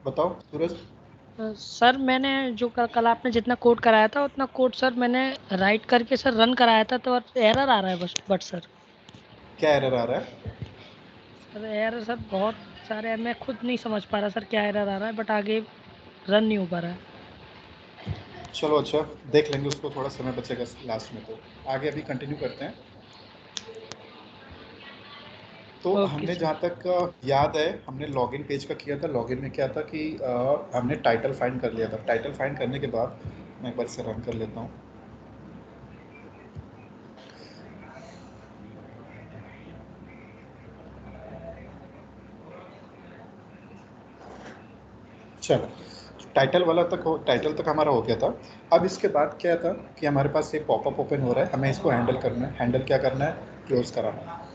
बताओ सूरज। सर मैंने जो कल आपने जितना कोड कराया था उतना कोड सर मैंने राइट करके सर रन कराया था, तो एरर आ रहा है बस सर। क्या एरर आ रहा है? सर एरर सर बहुत सारे हैं, मैं खुद नहीं समझ पा रहा सर क्या एरर आ रहा है, बट आगे रन नहीं हो पा रहा है। चलो अच्छा, देख लेंगे उसको, थोड़ा समय बचेगा लास्ट में, तो आगे अभी कंटिन्यू करते हैं। तो ओके हमने सर। जहाँ तक याद है, हमने लॉगिन पेज का किया था। लॉगिन में क्या था कि हमने टाइटल फाइंड कर लिया था। टाइटल फाइंड करने के बाद मैं एक बार इसे रन कर लेता हूँ। चलो, टाइटल तक हमारा हो गया था। अब इसके बाद क्या था कि हमारे पास एक पॉपअप ओपन हो रहा है, हमें इसको हैंडल करना है। हैंडल क्या करना है? क्लोज कराना है।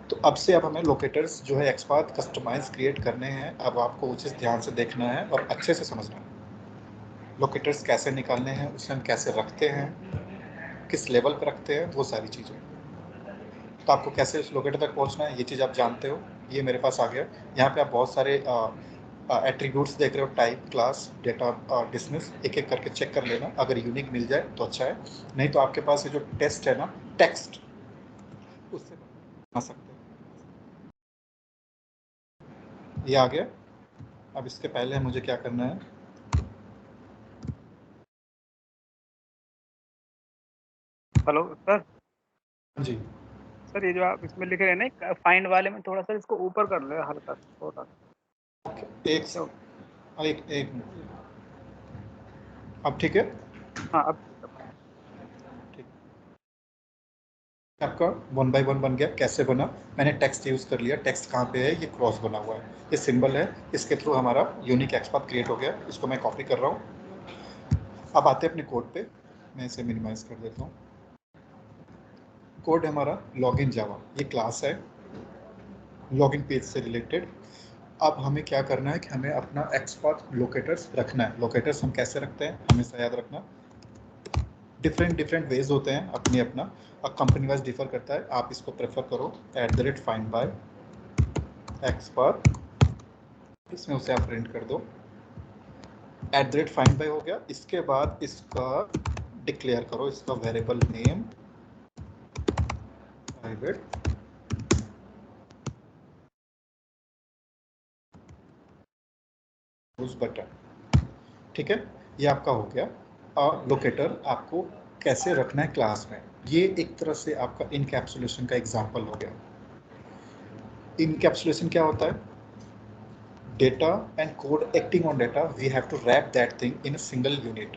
तो अब हमें लोकेटर्स जो है एक्सपाथ कस्टमाइज क्रिएट करने हैं। अब आपको वो चीज़ ध्यान से देखना है और अच्छे से समझना है। लोकेटर्स कैसे निकालने हैं, उसे हम कैसे रखते हैं, किस लेवल पर रखते हैं, वो सारी चीज़ें। तो आपको कैसे उस लोकेटर तक पहुंचना है, ये चीज़ आप जानते हो। ये मेरे पास आ गया। यहाँ पे आप बहुत सारे एट्रीब्यूट्स देख रहे हो, टाइप, क्लास, डेटा, डिसमिस। एक एक करके चेक कर लेना, अगर यूनिक मिल जाए तो अच्छा है, नहीं तो आपके पास ये जो टेस्ट है ना, टेक्स्ट, उससे बना सकते हैं। ये आ गया। अब इसके पहले मुझे क्या करना है? Hello sir. जी, सर ये जो आप इसमें लिख रहे हैं ना फाइंड वाले में, थोड़ा सा इसको ऊपर कर लो हल्का सा, छोटा सा। एक तो एक एक मिनट। अब ठीक है? हाँ अब ठीक। आपका वन बाय वन बन गया। कैसे बना? मैंने टेक्स्ट यूज़ कर लिया। टेक्स्ट कहाँ पे है? ये क्रॉस बना हुआ है, ये सिंबल है। इसके थ्रू हमारा यूनिक एक्सपाथ क्रिएट हो गया। इसको मैं कॉपी कर रहा हूँ। अब आते हैं अपने कोड पे। मैं इसे मिनिमाइज कर देता हूँ। कोड हमारा लॉगिन जावा, ये क्लास है लॉगिन पेज से रिलेटेड। अब हमें क्या करना है कि हमें अपना एक्सपाथ लोकेटर्स रखना है। लोकेटर्स हम कैसे रखते हैं, हमेशा याद रखना, डिफरेंट डिफरेंट वेज होते हैं, अपने अपना, और कंपनी वाइज डिफर करता है। आप इसको प्रेफर करो @find by एक्सपाथ, इसमें उसे आप प्रिंट कर दो। @find by हो गया। इसके बाद इसका डिक्लेयर करो, इसका वेरिएबल नेम प्राइवेट, उस बटन। ठीक है, ये आपका हो गया। और लोकेटर आपको कैसे रखना है क्लास में, ये एक तरह से आपका इनकैप्सुलेशन का एग्जांपल हो गया। इनकैप्सुलेशन क्या होता है? Data and code acting on data, we have to wrap that thing in a single unit.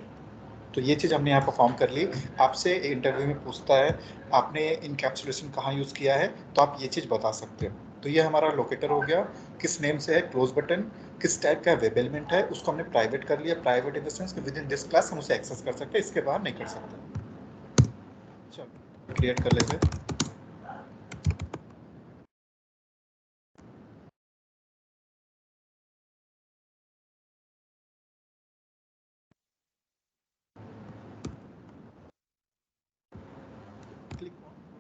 तो ये चीज़ हमने यहाँ परफॉर्म कर ली। आपसे इंटरव्यू में पूछता है आपने इनकैप्सुलेशन कहाँ यूज़ किया है, तो आप ये चीज़ बता सकते हो। तो ये हमारा लोकेटर हो गया। किस नेम से है? Close button. किस टाइप का वेब एलिमेंट है, उसको हमने प्राइवेट कर लिया। प्राइवेट इन द सेंस कि विद इन दिस क्लास हम उसे एक्सेस कर सकते हैं, इसके बाहर नहीं कर सकते। चलो क्रिएट कर लेते हैं।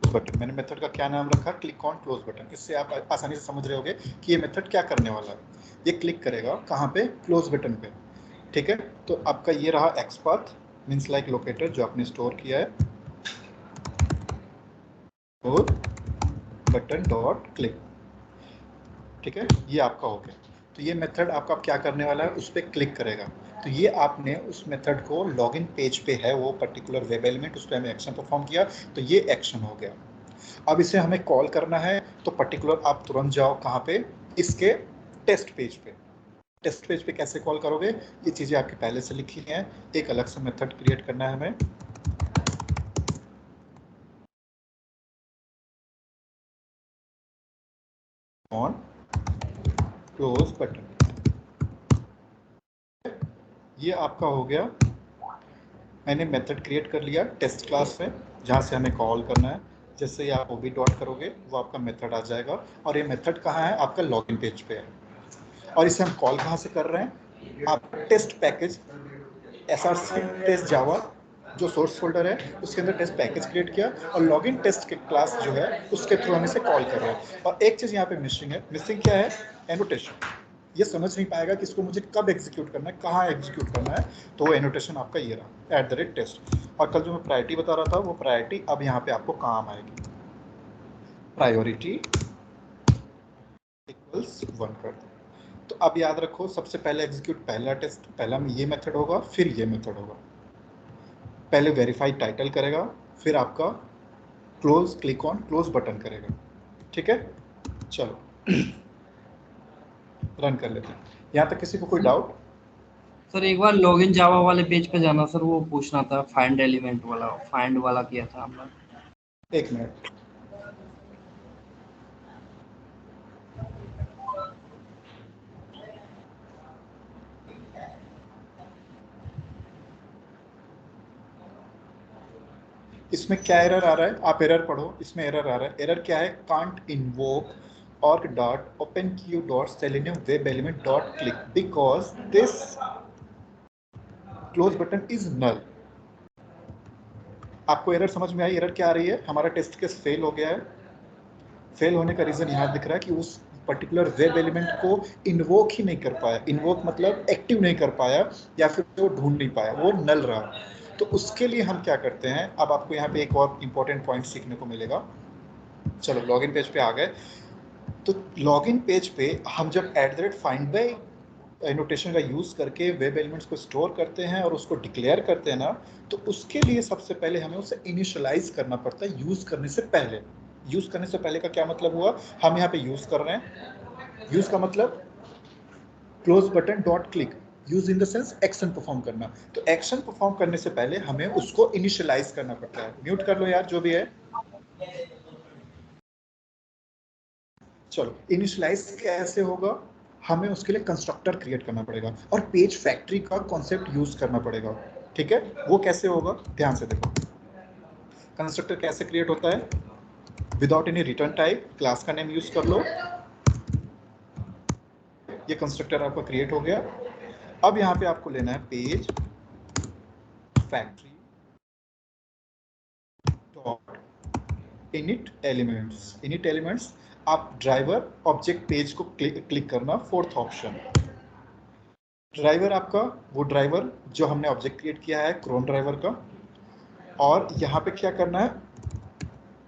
बटन, मैंने मेथड का क्या नाम रखा? Click on close button. इससे आप आसानी से समझ रहे होगे कि ये मेथड क्या करने वाला है। ये क्लिक करेगा कहाँ पे? क्लोज बटन पे। ठीक है, तो आपका ये रहा एक्सपाथ मीन्स लाइक लोकेटर जो आपने स्टोर किया है। और बटन डॉट क्लिक, ठीक है, ये आपका हो गया। तो ये मेथड आपका क्या करने वाला है? उस पर क्लिक करेगा। तो ये आपने उस मेथड को लॉगिन पेज पे है वो पर्टिकुलर वेब एलिमेंट, उस पर हमें एक्शन परफॉर्म किया, तो ये एक्शन हो गया। अब इसे हमें कॉल करना है, तो पर्टिकुलर आप तुरंत जाओ कहाँ पे? इसके टेस्ट पेज पे। टेस्ट पेज पे कैसे कॉल करोगे? ये चीज़ें आपके पहले से लिखी हैं। एक अलग से मेथड क्रिएट करना है हमें। ऑन क्लोज बटन, ये आपका हो गया। मैंने मेथड क्रिएट कर लिया टेस्ट क्लास में, जहाँ से हमें कॉल करना है। जैसे ही आप ओबी डॉट करोगे वो आपका मेथड आ जाएगा। और ये मेथड कहाँ है? आपका लॉगिन पेज पे है। और इसे हम कॉल कहाँ से कर रहे हैं? आप टेस्ट पैकेज SRC टेस्ट जावा जो सोर्स फोल्डर है उसके अंदर टेस्ट पैकेज क्रिएट किया, और लॉगिन टेस्ट के क्लास जो है उसके थ्रू हम इसे कॉल कर रहे हैं। और एक चीज़ यहाँ पे मिसिंग है। मिसिंग क्या है? एनोटेशन। ये समझ नहीं पाएगा कि इसको मुझे कब एग्जीक्यूट करना है, कहाँ एग्जीक्यूट करना है। तो एनोटेशन आपका ये रहा @test। और कल जो मैं प्रायोरिटी बता रहा था वो प्रायोरिटी अब यहाँ पे आपको काम आएगी, प्रायोरिटी इक्वल्स 1 कर दो। तो अब याद रखो सबसे पहले एग्जीक्यूट पहला टेस्ट, पहला ये मेथड होगा, फिर ये मेथड होगा। पहले वेरीफाई टाइटल करेगा, फिर आपका close click on close button करेगा। ठीक है, चलो रन कर लेते हैं। यहाँ तक किसी को कोई डाउट? सर एक बार लॉगिन जावा वाले पेज पे जाना सर, वो पूछना था फाइंड एलिमेंट वाला, फाइंड वाला किया था हमने। 1 मिनट। इसमें क्या एरर आ रहा है, आप एरर पढ़ो। इसमें एरर आ रहा है, एरर क्या है, can't invoke org dot openq dot selenium web element dot click because this close button is null। आपको एरर समझ में आई? एरर क्या आ रही है, हमारा टेस्ट केस फेल हो गया है। फेल होने का रीजन यहाँ दिख रहा है कि उस पर्टिकुलर वेब एलिमेंट को इन्वोक ही नहीं कर पाया। इन्वोक मतलब एक्टिव नहीं कर पाया या फिर वो ढूंढ नहीं पाया, वो नल रहा। तो उसके लिए हम क्या करते हैं, अब आपको यहाँ पे एक और इम्पोर्टेंट पॉइंट सीखने को मिलेगा। चलो लॉगिन पेज पे आ गए। तो लॉगिन पेज पे हम जब @find by एनोटेशन का यूज़ करके वेब एलिमेंट्स को स्टोर करते हैं और उसको डिक्लेयर करते हैं ना, तो उसके लिए सबसे पहले हमें उसे इनिशियलाइज करना पड़ता है यूज़ करने से पहले। यूज़ करने से पहले का क्या मतलब हुआ, हम यहाँ पे यूज़ कर रहे हैं, यूज़ का मतलब close button dot click, use in the sense action perform करना। तो एक्शन परफॉर्म करने से पहले हमें उसको इनिशियलाइज करना पड़ता है। म्यूट कर लो यार जो भी है। चलो इनिशियलाइज कैसे होगा, हमें उसके लिए कंस्ट्रक्टर क्रिएट करना पड़ेगा और पेज फैक्ट्री का कॉन्सेप्ट यूज करना पड़ेगा। ठीक है, वो कैसे होगा ध्यान से देखो। कंस्ट्रक्टर कैसे क्रिएट होता है, without any return type class का नेम यूज कर लो। ये कंस्ट्रक्टर आपका क्रिएट हो गया। अब यहाँ पे आपको लेना है page factory dot init elements. Init elements आप ड्राइवर ऑब्जेक्ट पेज को क्लिक करना, फोर्थ ऑप्शन। ड्राइवर आपका वो ड्राइवर जो हमने ऑब्जेक्ट क्रिएट किया है क्रोन ड्राइवर का, और यहाँ पे क्या करना है,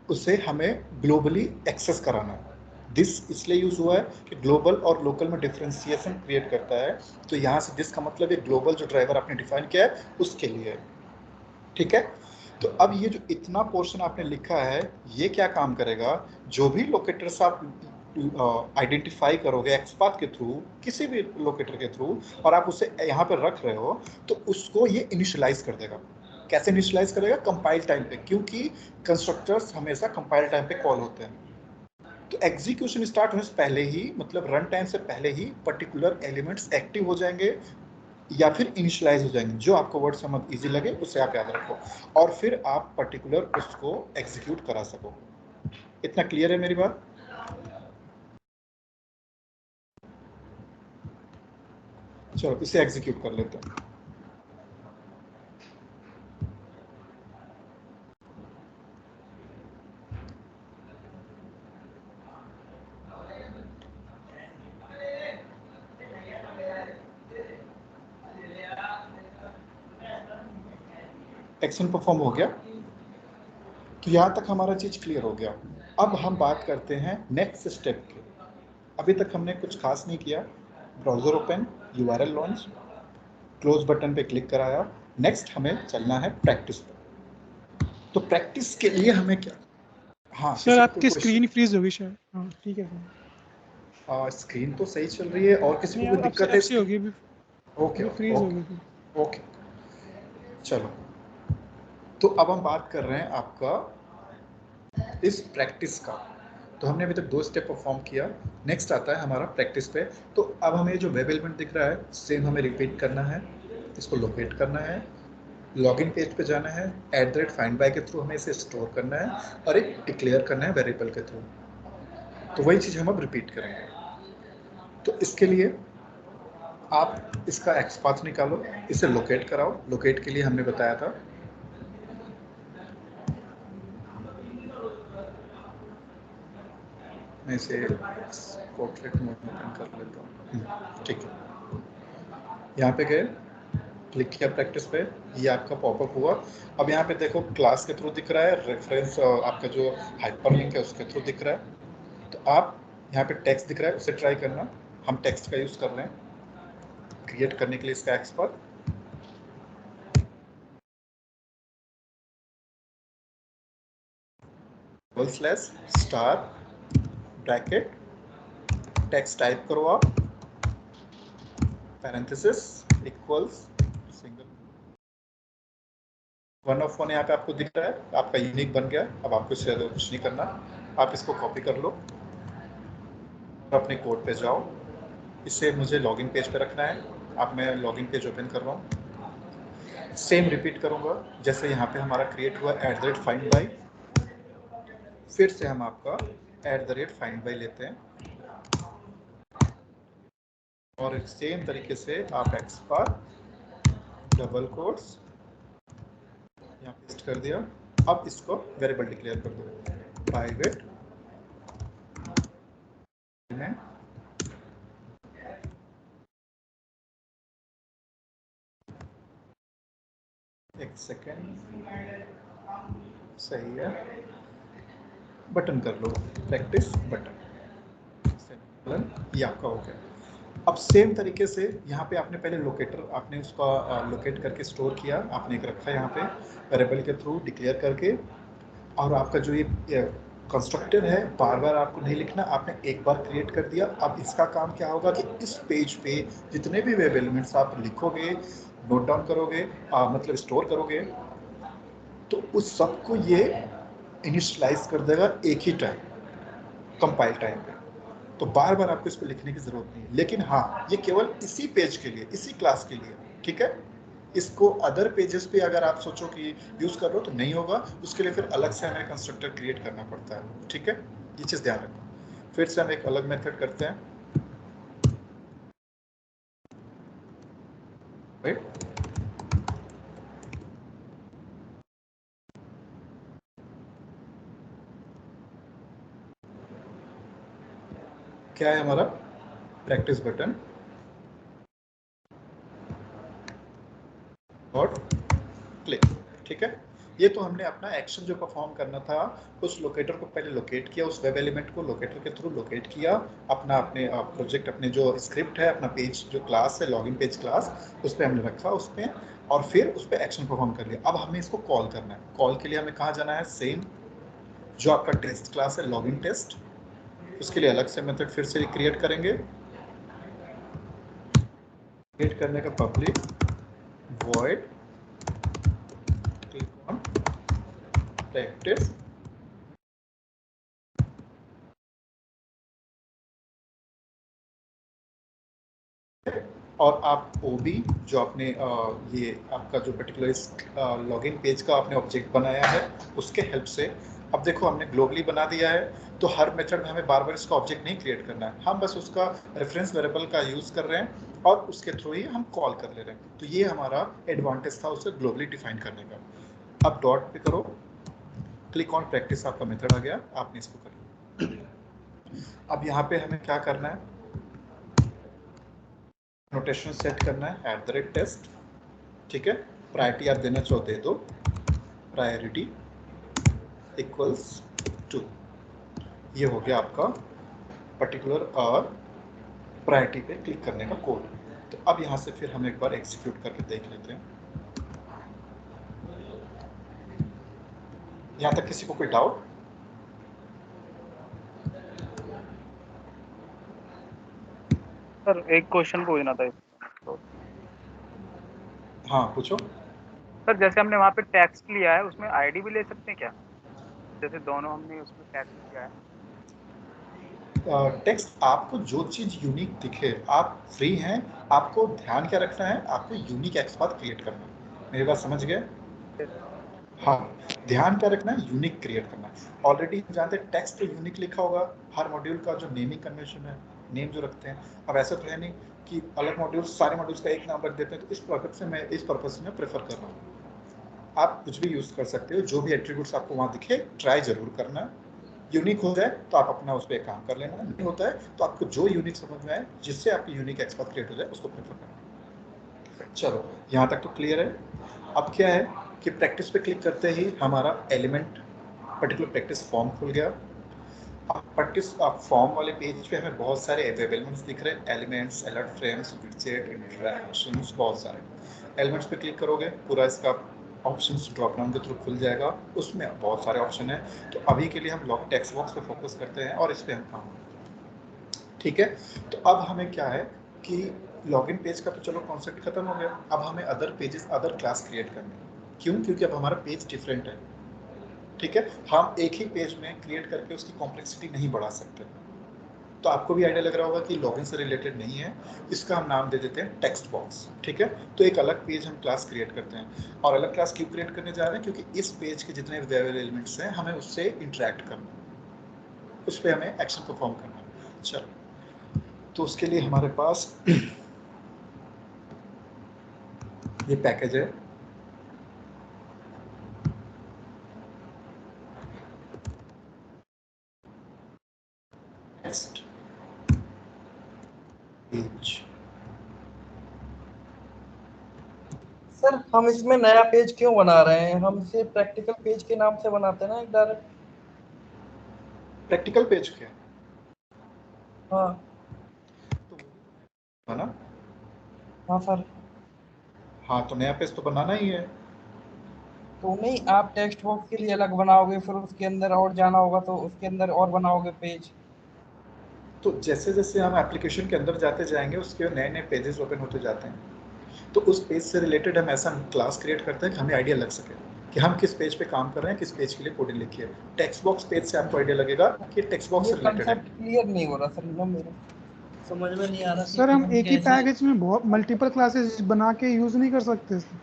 उसे हमें ग्लोबली एक्सेस कराना है। दिस इसलिए यूज हुआ है कि ग्लोबल और लोकल में डिफरेंशिएशन क्रिएट करता है। तो यहाँ से दिस का मतलब है ग्लोबल जो ड्राइवर आपने डिफाइन किया है उसके लिए। ठीक है, तो अब ये जो इतना पोर्शन आपने लिखा है ये क्या काम करेगा, जो भी लोकेटर्स आप आइडेंटिफाई करोगे एक्सपाथ के थ्रू, किसी भी लोकेटर के थ्रू, और आप उसे यहाँ पर रख रहे हो, तो उसको ये इनिशियलाइज कर देगा। कैसे इनिशियलाइज करेगा, कंपाइल टाइम पे, क्योंकि कंस्ट्रक्टर्स हमेशा कंपाइल टाइम पे कॉल होते हैं। तो एग्जीक्यूशन स्टार्ट होने से पहले ही, मतलब रन टाइम से पहले ही पर्टिकुलर एलिमेंट्स एक्टिव हो जाएंगे या फिर इनिशियलाइज हो जाएंगे। जो आपको वर्ड समझ इजी लगे उसे आप याद रखो, और फिर आप पर्टिकुलर उसको एग्जीक्यूट करा सको। इतना क्लियर है मेरी बात? चलो इसे एग्जीक्यूट कर लेते हैं। एक्शन परफॉर्म हो गया, तो यहाँ तक हमारा चीज क्लियर हो गया। अब हम बात करते हैं नेक्स्ट स्टेप के। अभी तक हमने कुछ खास नहीं किया, browser open, URL launch, close button पे क्लिक कराया। नेक्स्ट हमें चलना है प्रैक्टिस पर। तो प्रैक्टिस के लिए हमें क्या, हाँ सर आपकी स्क्रीन फ्रीज होगी शायद। हाँ ठीक है सर। स्क्रीन तो सही चल रही है, और किसी को कोई दिक्कत है? होगी अभी, ओके फ्रीज होगी। ओके चलो, तो अब हम बात कर रहे हैं आपका इस प्रैक्टिस का। तो हमने अभी तक 2 स्टेप परफॉर्म किया, नेक्स्ट आता है हमारा प्रैक्टिस पे। तो अब हमें जो वेब एलिमेंट दिख रहा है सेम हमें रिपीट करना है, इसको लोकेट करना है, लॉगिन पेज पे जाना है, @find by के थ्रू हमें इसे स्टोर करना है और एक डिक्लेयर करना है वेरिएबल के थ्रू। तो वही चीज़ हम अब रिपीट करेंगे। तो इसके लिए आप इसका एक्सपाथ निकालो, इसे लोकेट कराओ। लोकेट के लिए हमने बताया था मैं इसे पोर्ट्रेट मोड में ओपन कर लेता हूँ। ठीक है, यहाँ पे गए, क्लिक किया प्रैक्टिस पे, ये आपका पॉपअप हुआ। अब यहाँ पे देखो क्लास के थ्रू दिख रहा है, रेफरेंस आपका जो हाइपरलिंक है उसके थ्रू दिख रहा है। तो आप यहाँ पे टेक्स्ट दिख रहा है, उसे ट्राई करना। हम टेक्स्ट का यूज कर रहे हैं क्रिएट करने के लिए इसका expert. Slash star bracket text type करो आप, पैरेंथेसिस इक्वल्स सिंगल 1 of 1 यहाँ पे आपको दिख रहा है, आपका यूनिक बन गया। अब आपको इससे कुछ नहीं करना, आप इसको कॉपी कर लो और अपने कोड पे जाओ। इसे मुझे लॉगिन पेज पे रखना है। अब मैं लॉगिन पेज ओपन कर रहा हूँ, सेम रिपीट करूँगा जैसे यहाँ पे हमारा क्रिएट हुआ @findby। फिर से हम आपका @findby लेते हैं और सेम तरीके से आप एक्सपार्ट डबल कोट्स यहाँ पेस्ट कर दिया। अब इसको वेरिएबल डिक्लेयर कर दो, प्राइवेट में एक सेकेंड, सही है, बटन कर लो, प्रैक्टिस बटन, ये आपका हो गया। अब सेम तरीके से यहाँ पे आपने पहले लोकेटर, आपने उसका लोकेट करके स्टोर किया, आपने एक रखा है यहाँ पे वेरिएबल के थ्रू डिक्लेयर करके। और आपका जो ये कंस्ट्रक्टर है बार बार आपको नहीं लिखना, आपने एक बार क्रिएट कर दिया। अब इसका काम क्या होगा कि इस पेज पे जितने भी वेब एलिमेंट्स आप लिखोगे, नोट डाउन करोगे, मतलब स्टोर करोगे, तो उस सबको ये इनिशियलाइज कर देगा एक ही टाइम, कंपाइल टाइम पे। तो बार बार आपको इसको लिखने की जरूरत नहीं है। लेकिन हाँ, ये केवल इसी पेज के लिए, इसी क्लास के लिए, ठीक है। इसको अदर पेजेस पे अगर आप सोचो कि यूज कर लो तो नहीं होगा, उसके लिए फिर अलग से हमें कंस्ट्रक्टर क्रिएट करना पड़ता है, ठीक है। ये चीज ध्यान रखो। फिर से हम एक अलग मेथड करते हैं, राइट। क्या है हमारा प्रैक्टिस बटन और क्लिक, ठीक है। ये तो हमने अपना एक्शन जो परफॉर्म करना था, उस लोकेटर को पहले लोकेट किया, उस वेब एलिमेंट को लोकेटर के थ्रू लोकेट किया, अपने प्रोजेक्ट, अपने जो स्क्रिप्ट है, अपना पेज जो क्लास है, लॉगिन पेज क्लास, उस पर हमने रखा उस पर, और फिर उस पर एक्शन परफॉर्म कर लिया। अब हमें इसको कॉल करना है। कॉल के लिए हमें कहाँ जाना है, सेम जो आपका टेस्ट क्लास है, लॉगिन टेस्ट, उसके लिए अलग से मेथड फिर से क्रिएट करेंगे। क्रिएट करने का public void click on practice, और आप OB जो आपने ये आपका जो पर्टिकुलर लॉगिन पेज का आपने ऑब्जेक्ट बनाया है उसके हेल्प से, अब देखो हमने ग्लोबली बना दिया है, तो हर मेथड में हमें बार बार इसका ऑब्जेक्ट नहीं क्रिएट करना है, हम बस उसका रेफरेंस वेरिएबल का यूज कर रहे हैं और उसके थ्रू ही हम कॉल कर ले रहे हैं। तो ये हमारा एडवांटेज था उसे ग्लोबली डिफाइन करने का। अब डॉट पे करो, क्लिक ऑन प्रैक्टिस, आपका मेथड आ गया, आपने इसको कर लिया। अब यहाँ पे हमें क्या करना है, नोटेशन सेट करना है @test, ठीक है। प्रायोरिटी आप देना चाहो दे दो, प्रायोरिटी इक्वल्स टू, ये हो गया आपका पर्टिकुलर और प्रायोरिटी पे क्लिक करने का कोड। तो अब यहाँ से फिर हम एक बार एग्जीक्यूट करके देख लेते हैं। यहाँ तक किसी को कोई डाउट? सर एक क्वेश्चन पूछना था तो। हाँ पूछो। सर जैसे हमने वहाँ पे टेक्स्ट लिया है, उसमें आईडी भी ले सकते हैं क्या? जैसे दोनों हमने उसमें टेक्स्ट लिया है। टेक्स्ट आपको जो चीज यूनिक दिखे, आप फ्री हैं, आपको ध्यान क्या रखना है, आपको यूनिक एक्सपाथ क्रिएट करना है। मेरी बात समझ गए? हाँ, ध्यान क्या रखना है, यूनिक क्रिएट करना है। ऑलरेडी जानते हैं टेक्स्ट तो यूनिक लिखा होगा, हर मॉड्यूल का जो नेमिंग कन्वेंशन है, नेम जो रखते हैं। अब ऐसा तो है नहीं कि अलग मॉड्यूल, सारे मॉड्यूल्स का एक नाम रख देते हैं, तो इस पर्पज से मैं प्रेफर कर रहा हूँ। आप कुछ भी यूज कर सकते हो, जो भी एट्रीब्यूट्स आपको वहाँ दिखे ट्राई जरूर करना। यूनिक हो जाए तो आप अपना उस पर काम कर लेना, नहीं होता है तो आपको जो यूनिक समझ में आए, जिससे आपकी यूनिक एक्सपर्ट क्रिएट हो जाए, उसको प्रेफर करना। चलो यहाँ तक तो क्लियर है। अब क्या है कि प्रैक्टिस पे क्लिक करते ही हमारा एलिमेंट पर्टिकुलर प्रैक्टिस फॉर्म खुल गया। प्रैक्टिस फॉर्म वाले पेज पे हमें बहुत सारे एलिमेंट्स दिख रहे हैं, elements, alert frames, widget, interactions, बहुत सारे एलिमेंट्स पे क्लिक करोगे पूरा इसका ऑप्शंस ड्रॉप डाउन के थ्रू खुल जाएगा, उसमें बहुत सारे ऑप्शन है। तो अभी के लिए हम लॉग टेक्स्ट बॉक्स पे फोकस करते हैं और इस पे हम काम, ठीक है। तो अब हमें क्या है कि लॉगिन पेज का तो चलो कॉन्सेप्ट खत्म हो गया, अब हमें other pages, other class create करनी है। क्यों? क्योंकि अब हमारा पेज डिफरेंट है, ठीक है। हम एक ही पेज में क्रिएट करके उसकी कॉम्प्लेक्सिटी नहीं बढ़ा सकते। तो आपको भी आइडिया लग रहा होगा कि लॉगिन से रिलेटेड नहीं है, इसका हम नाम दे देते हैं टेक्स्ट बॉक्स, ठीक है। तो एक अलग पेज हम क्लास क्रिएट करते हैं, और अलग क्लास क्यों क्रिएट करने जा रहे हैं? क्योंकि इस पेज के जितने अवेलेबल एलिमेंट्स हैं हमें उससे इंटरेक्ट करना है, उस पर हमें एक्शन परफॉर्म करना है। चलो, तो उसके लिए हमारे पास ये पैकेज है, टेक्स्ट पेज। सर हम इसमें नया पेज क्यों बना रहे हैं? हम इसे प्रैक्टिकल पेज के नाम से बनाते हैं ना एक डायरेक्ट। प्रैक्टिकल पेज क्या हाँ है ना? हाँ सर। हाँ, तो नया पेज तो बनाना ही है। तो नहीं, आप टेक्स्ट बॉक्स के लिए अलग बनाओगे, फिर उसके अंदर और जाना होगा तो उसके अंदर और बनाओगे पेज। तो जैसे जैसे हम एप्लीकेशन के अंदर जाते जाएंगे उसके नए नए पेजेस ओपन होते जाते हैं, तो उस पेज से रिलेटेड हम ऐसा क्लास क्रिएट करते हैं कि हमें आइडिया लग सके कि हम किस पेज पे काम कर रहे हैं, किस पेज के लिए कोडिंग लिखी है। टेक्स्ट बॉक्स पेज से आपको आइडिया लगेगा कि टेक्स्ट बॉक्स ये से रिलेटेड है। कंसेप्ट क्लियर नहीं हो रहा सर, ना मेरे समझ में नहीं आ रहा सर कि हम हम एक ही कैसे। पैकेज में बहुत मल्टीपल क्लासेस बना के यूज नहीं कर सकते सर।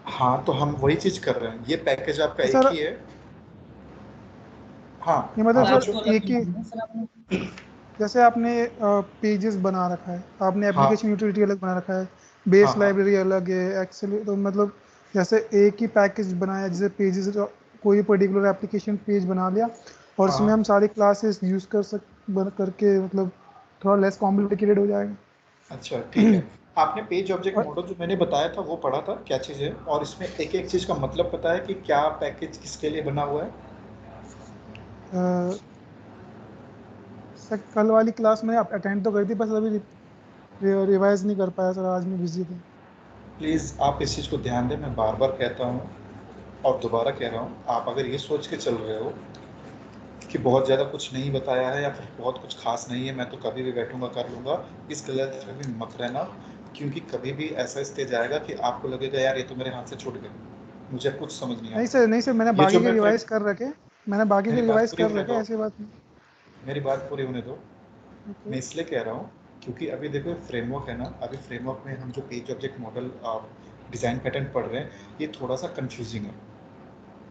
हाँ, तो हम वही चीज कर रहे हैं, ये पैकेज आपका तो एक सर ही है। हाँ, ये मतलब आपको क्लास जो, तो सर अलग एक ही, बनाना है सर आपने। जैसे आपने पेजेस बना रखा है, आपने हाँ एप्लीकेशन यूटिलिटी अलग बना रखा है, हाँ बेस हाँ लाइब्रेरी अलग है, एक्सेल, तो मतलब जैसे एक ही पैकेज बनाया, जैसे पेजेस, कोई पर्टिकुलर एप्लीकेशन पेज बना लिया और हाँ इसमें हम सारी क्लासेस यूज करके मतलब थोड़ा लेस कॉम्प्लिकेटेड हो जाएगा। अच्छा ठीक है। आपने पेज ऑब्जेक्ट और मॉडल जो मैंने बताया था वो पढ़ा था, क्या चीज़ है, और इसमें एक एक चीज़ का मतलब पता है कि क्या पैकेज किसके लिए बना हुआ है? अ, सर कल वाली क्लास में अटेंड तो करी थी, बस अभी रिवाइज नहीं कर पाया सर, आज मैं बिजी था। प्लीज़ आप इस चीज़ को ध्यान दें, मैं बार बार कहता हूँ और दोबारा कह रहा हूँ, आप अगर ये सोच के चल रहे हो कि बहुत ज़्यादा कुछ नहीं बताया है या फिर बहुत कुछ खास नहीं है, मैं तो कभी भी बैठूंगा कर लूँगा, इस गलत में भी मत रहना। क्योंकि कभी भी ऐसा स्टेज आएगा कि आपको लगेगा यार ये तो मेरे हाथ से छूट गया, मुझे कुछ समझ नहीं नहीं आता। सर, नहीं सर, मैंने ये जो बाकी के मैं रिवाइज कर रखे, मैंने बाकी के मेरी बात रिवाइज पूरी कर होने रखे, दो, ऐसी बात नहीं। मेरी बात पूरी होने दो। ओके। मैं इसलिए कह रहा हूँ क्योंकि अभी देखो फ्रेमवर्क है ना, अभी फ्रेमवर्क में हम जो page object model design pattern पढ़ रहे हैं, ये थोड़ा सा कंफ्यूजिंग है।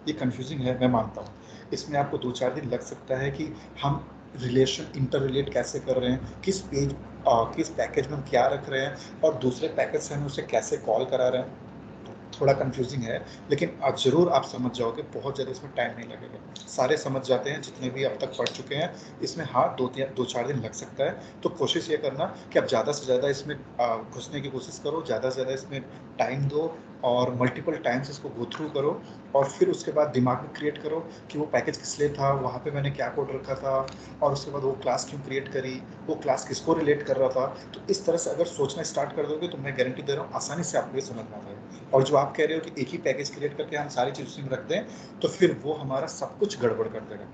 ये कंफ्यूजिंग है, मैं मानता हूँ। इसमें आपको 2-4 दिन लग सकता है कि हम रिलेशन इंटर रिलेट कैसे कर रहे हैं, किस पेज किस पैकेज में हम क्या रख रहे हैं और दूसरे पैकेज से हम उसे कैसे कॉल करा रहे हैं, थोड़ा कंफ्यूजिंग है। लेकिन ज़रूर आप समझ जाओगे, बहुत ज़्यादा इसमें टाइम नहीं लगेगा, सारे समझ जाते हैं जितने भी अब तक पढ़ चुके हैं। इसमें हाँ 2-4 दिन लग सकता है, तो कोशिश ये करना कि आप ज़्यादा से ज़्यादा इसमें घुसने की कोशिश करो, ज़्यादा से ज़्यादा इसमें टाइम दो और मल्टीपल टाइम्स इसको गो थ्रू करो, और फिर उसके बाद दिमाग में क्रिएट करो कि वो पैकेज किस लिए था, वहाँ पे मैंने क्या कोड रखा था, और उसके बाद वो क्लास क्यों क्रिएट करी, वो क्लास किसको रिलेट कर रहा था। तो इस तरह से अगर सोचना स्टार्ट कर दोगे तो मैं गारंटी दे रहा हूँ आसानी से आपको ये समझ में आ जाएगा। और जो आप कह रहे हो कि एक ही पैकेज क्रिएट करके हम सारी चीज़ उसी में रख दें, तो फिर वो हमारा सब कुछ गड़बड़ कर देगा।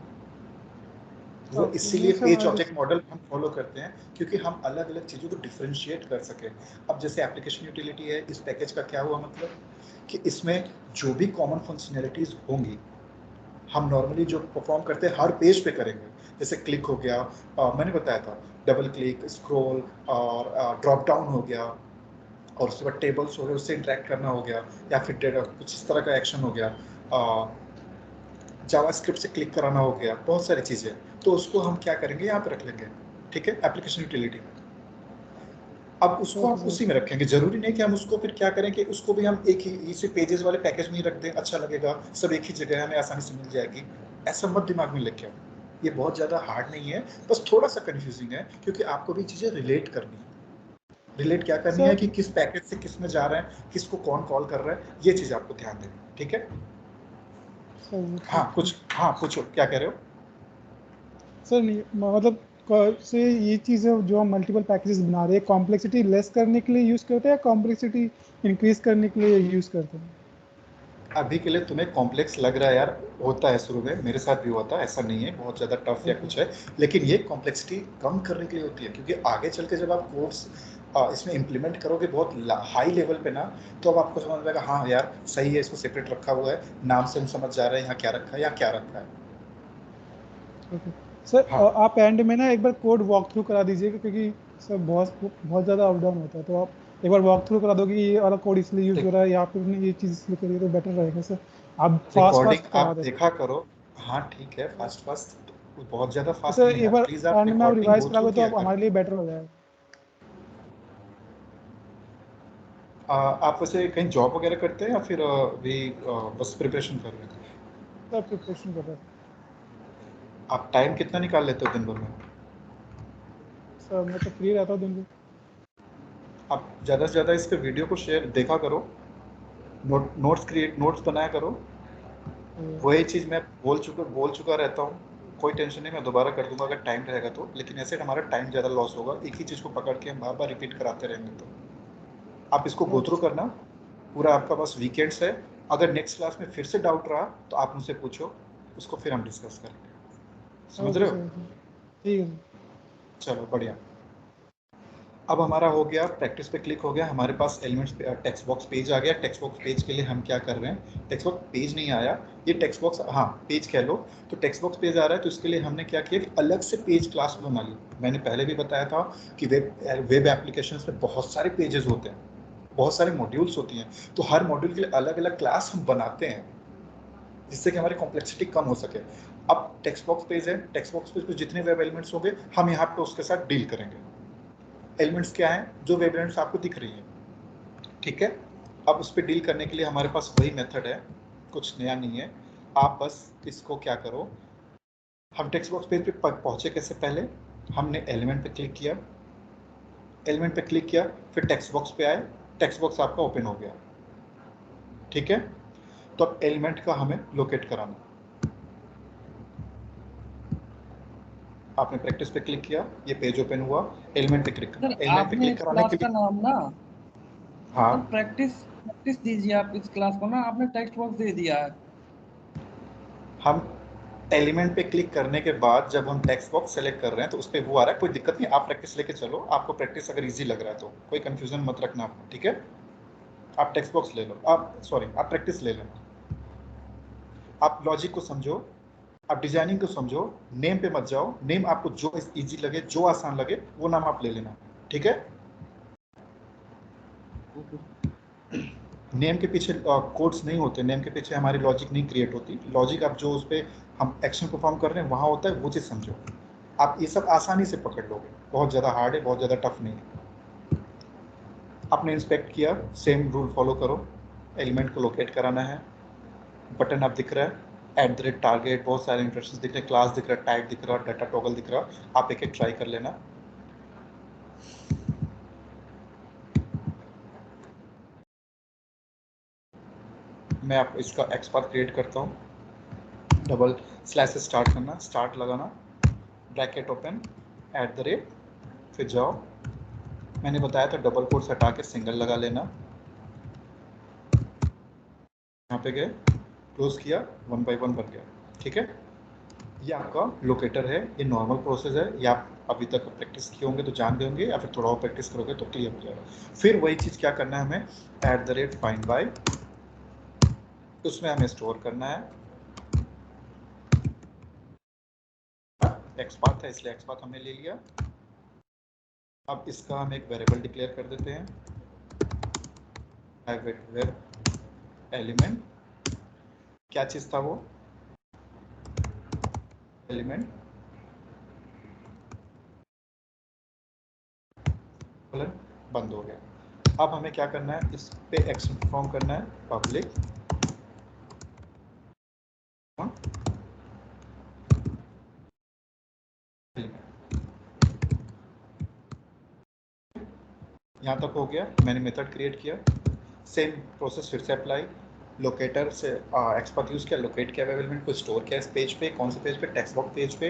वो ओके, नहीं इसीलिए सर पेज मैं ऑब्जेक्ट मॉडल हम फॉलो करते हैं, क्योंकि हम अलग अलग चीज़ों को डिफ्रेंशिएट कर सकें। अब जैसे एप्लीकेशन यूटिलिटी है, इस पैकेज का क्या हुआ मतलब कि इसमें जो भी कॉमन फंक्शनैलिटीज़ होंगी, हम नॉर्मली जो परफॉर्म करते हैं हर पेज पे करेंगे। जैसे क्लिक हो गया, मैंने बताया था, डबल क्लिक, स्क्रॉल और ड्रॉप डाउन हो गया, और उसके बाद टेबल्स हो गए, उससे इंटरेक्ट करना हो गया, या फिर कुछ इस तरह का एक्शन हो गया, जावास्क्रिप्ट से क्लिक कराना हो गया, बहुत सारी चीज़ें। तो उसको हम क्या करेंगे, यहाँ पे रख लेंगे, ठीक है, एप्लीकेशन यूटिलिटी। अब उसको ओके हम सर। उसी में रखेंगे, जरूरी नहीं कि हम उसको फिर क्या करें कि उसको भी हम एक ही इसी पेजेस वाले पैकेज में ही रख दें, अच्छा लगेगा, सब एक ही जगह हमें आसानी से मिल जाएगी, ऐसा मत दिमाग में लेके आओ। ये बहुत ज़्यादा हार्ड नहीं है, बस थोड़ा सा कंफ्यूजिंग है क्योंकि आपको भी चीज़ें रिलेट करनी है। रिलेट क्या करनी है कि किस पैकेट से किस में जा रहे हैं, किसको कौन कॉल कर रहा है, ये चीज़ आपको ध्यान देनी है। ठीक है? हाँ पूछो क्या कह रहे हो? सर नहीं मतलब से ये चीज़ है जो हम मल्टीपल पैकेजेस बना रहे हैं, कॉम्प्लेक्सिटी लेस करने के लिए यूज़ करते हैं या कॉम्प्लेक्सिटी इंक्रीज करने के लिए यूज़ करते हैं? अभी के लिए तुम्हें कॉम्प्लेक्स लग रहा है यार, होता है शुरू में, मेरे साथ भी हुआ था, ऐसा नहीं है बहुत ज़्यादा टफ या कुछ है, लेकिन ये कॉम्प्लेक्सिटी कम करने के लिए होती है क्योंकि आगे चल के जब आप कोर्स इसमें इम्प्लीमेंट करोगे बहुत हाई लेवल पे ना, तो अब आपको समझ में आएगा हाँ यार सही है, इसको सेपरेट रखा हुआ है, नाम से हम समझ जा रहे हैं यहाँ क्या रखा है, यहाँ क्या रखा है। ओके सर, हाँ। आप एंड में ना एक बार कोड वॉक थ्रू करा दीजिएगा क्योंकि सर बहुत ज़्यादा अप डाउन होता है, तो आप एक बार वॉक थ्रू करा दोगे कि ये वाला कोड इसलिए यूज़ हो रहा है या फिर ये चीज़ इसलिए करिए तो बेटर रहेगा सर। आप रिकॉर्डिंग फास्ट करा आप दें देखा करो। हाँ ठीक है, फास्ट बहुत ज़्यादा फास्ट सर, नहीं एक है, बार प्लीज़ आप एंड में आप रिकॉर्डिंग रिवाइज गो थ्रू कराओगे तो किया आप करो। हमारे लिए बेटर हो जाएगा। आप वैसे कहीं जॉब वगैरह करते हैं या फिर भी बस प्रिपरेशन कर रहे हैं? सर प्रिपरेशन कर रहा था आप टाइम कितना निकाल लेते हो दिन भर में? सर, मैं तो फ्री रहता हूँ दिन भर। आप ज़्यादा से ज़्यादा इसके वीडियो को शेयर देखा करो, नोट्स बनाया करो। वही चीज़ मैं बोल चुका रहता हूँ, कोई टेंशन नहीं, मैं दोबारा कर दूंगा अगर टाइम रहेगा तो, लेकिन ऐसे हमारा टाइम ज़्यादा लॉस होगा, एक ही चीज़ को पकड़ के हम बार बार रिपीट कराते रहेंगे। तो आप इसको गो थ्रू करना, पूरा आपका बस वीकेंड्स है। अगर नेक्स्ट क्लास में फिर से डाउट रहा तो आप मुझसे पूछो, उसको फिर हम डिस्कस करेंगे। समझ ओके रहे हो? सर, ठीक है सर। चलो बढ़िया। अब हमारा हो गया, प्रैक्टिस पे क्लिक हो गया, हमारे पास एलिमेंट्स पे टेक्स्ट बॉक्स पेज आ गया। टेक्स्ट बॉक्स पेज के लिए हम क्या कर रहे हैं, टेक्स्ट बॉक्स पेज नहीं आया, ये टेक्स्ट बॉक्स, हाँ पेज कह लो, तो टेक्स्ट बॉक्स पेज आ रहा है, तो इसके लिए हमने क्या किया कि अलग से पेज क्लास बना ली। मैंने पहले भी बताया था कि वेब एप्लीकेशन में बहुत सारे पेजेस होते हैं, बहुत सारे मॉड्यूल्स होती हैं, तो हर मॉड्यूल के लिए अलग अलग क्लास हम बनाते हैं जिससे कि हमारी कॉम्प्लेक्सिटी कम हो सके। अब टेक्स्ट बॉक्स पेज है, टेक्स्ट बॉक्स पेज पे जितने वेब एलिमेंट्स होंगे हम यहाँ पे उसके साथ डील करेंगे। एलिमेंट्स क्या हैं, जो वेब एलिमेंट्स आपको दिख रही हैं, ठीक है। अब उस पर डील करने के लिए हमारे पास वही मेथड है, कुछ नया नहीं है। आप बस इसको क्या करो, हम टेक्स्ट बॉक्स पेज पे पहुंचे कैसे, पहले हमने एलिमेंट पे क्लिक किया, एलिमेंट पे क्लिक किया, फिर टेक्स्ट बॉक्स पे आए, टेक्स्ट बॉक्स आपका ओपन हो गया, ठीक है। तो अब एलिमेंट का हमें लोकेट कराना, आपने प्रैक्टिस पे क्लिक किया, ये पेज ओपन हुआ, एलिमेंट पे क्लिक करना, सर एलिमेंट पे आपने क्लिक इस कराने क्लास के का लिए, नाम ना, हाँ सर प्रैक्टिस दीजिए आप इस क्लास को ना, आपने टेक्स्ट बॉक्स दे दिया है। हम एलिमेंट पे क्लिक करने के बाद जब हम टेक्स्ट बॉक्स सेलेक्ट कर रहे हैं तो उस पर वो आ रहा है, कोई दिक्कत नहीं, आप प्रैक्टिस लेके चलो, आपको प्रैक्टिस अगर इजी लग रहा है तो कोई कंफ्यूजन मत रखना आपको, ठीक है। आप टेक्स्ट बॉक्स ले लो, आप प्रैक्टिस ले लेना, आप लॉजिक को समझो, आप डिजाइनिंग को समझो, नेम पे मत जाओ, नेम आपको जो इजी लगे, जो आसान लगे वो नाम आप ले लेना, ठीक है। नेम के पीछे कोड्स नहीं होते, नेम के पीछे हमारी लॉजिक नहीं क्रिएट होती, लॉजिक आप जो उस पर हम एक्शन परफॉर्म कर रहे हैं वहाँ होता है, वो चीज़ समझो। आप ये सब आसानी से पकड़ लोगे, बहुत ज़्यादा हार्ड है, बहुत ज़्यादा टफ नहीं है। आपने इंस्पेक्ट किया, सेम रूल फॉलो करो, एलिमेंट को लोकेट कराना है, बटन आप दिख रहा है, @target, बहुत सारे इंटरेक्शंस दिख रहे हैं, क्लास दिख रहा है, टाइप दिख रहा है, डाटा टॉगल दिख रहा है, आप एक एक ट्राई कर लेना। मैं आप इसका एक्सपाथ क्रिएट करता हूँ, डबल स्लैश से स्टार्ट करना, स्टार्ट लगाना, ब्रैकेट ओपन, @ फिर जाओ, मैंने बताया था डबल कोट्स हटा के सिंगल लगा लेना, यहाँ पे गए, क्लोज किया, 1 by 1 बन गया, ठीक है। ये आपका लोकेटर है, ये नॉर्मल प्रोसेस है, ये आप अभी तक प्रैक्टिस किए होंगे तो जान गए होंगे, या फिर थोड़ा और प्रैक्टिस करोगे तो क्लियर हो जाएगा। फिर वही चीज़ क्या करना है हमें, @find by, उसमें हमें स्टोर करना है, एक्सपाथ है इसलिए एक्सपाथ हमने ले लिया। अब इसका हम एक वेरिएबल डिक्लेयर कर देते हैं, प्राइवेट वेब एलिमेंट, क्या चीज़ था वो, एलिमेंट बंद हो गया। अब हमें क्या करना है, इस पे एक्शन परफॉर्म करना है, पब्लिक यहाँ तक हो गया, मैंने मेथड क्रिएट किया, सेम प्रोसेस फिर से अप्लाई, लोकेटर से एक्सपर्ट यूज़ किया, लोकेट किया वेब एलिमेंट को, स्टोर किया इस पेज पे, कौन से पेज पे, टेक्स्ट बॉक्स पेज पे।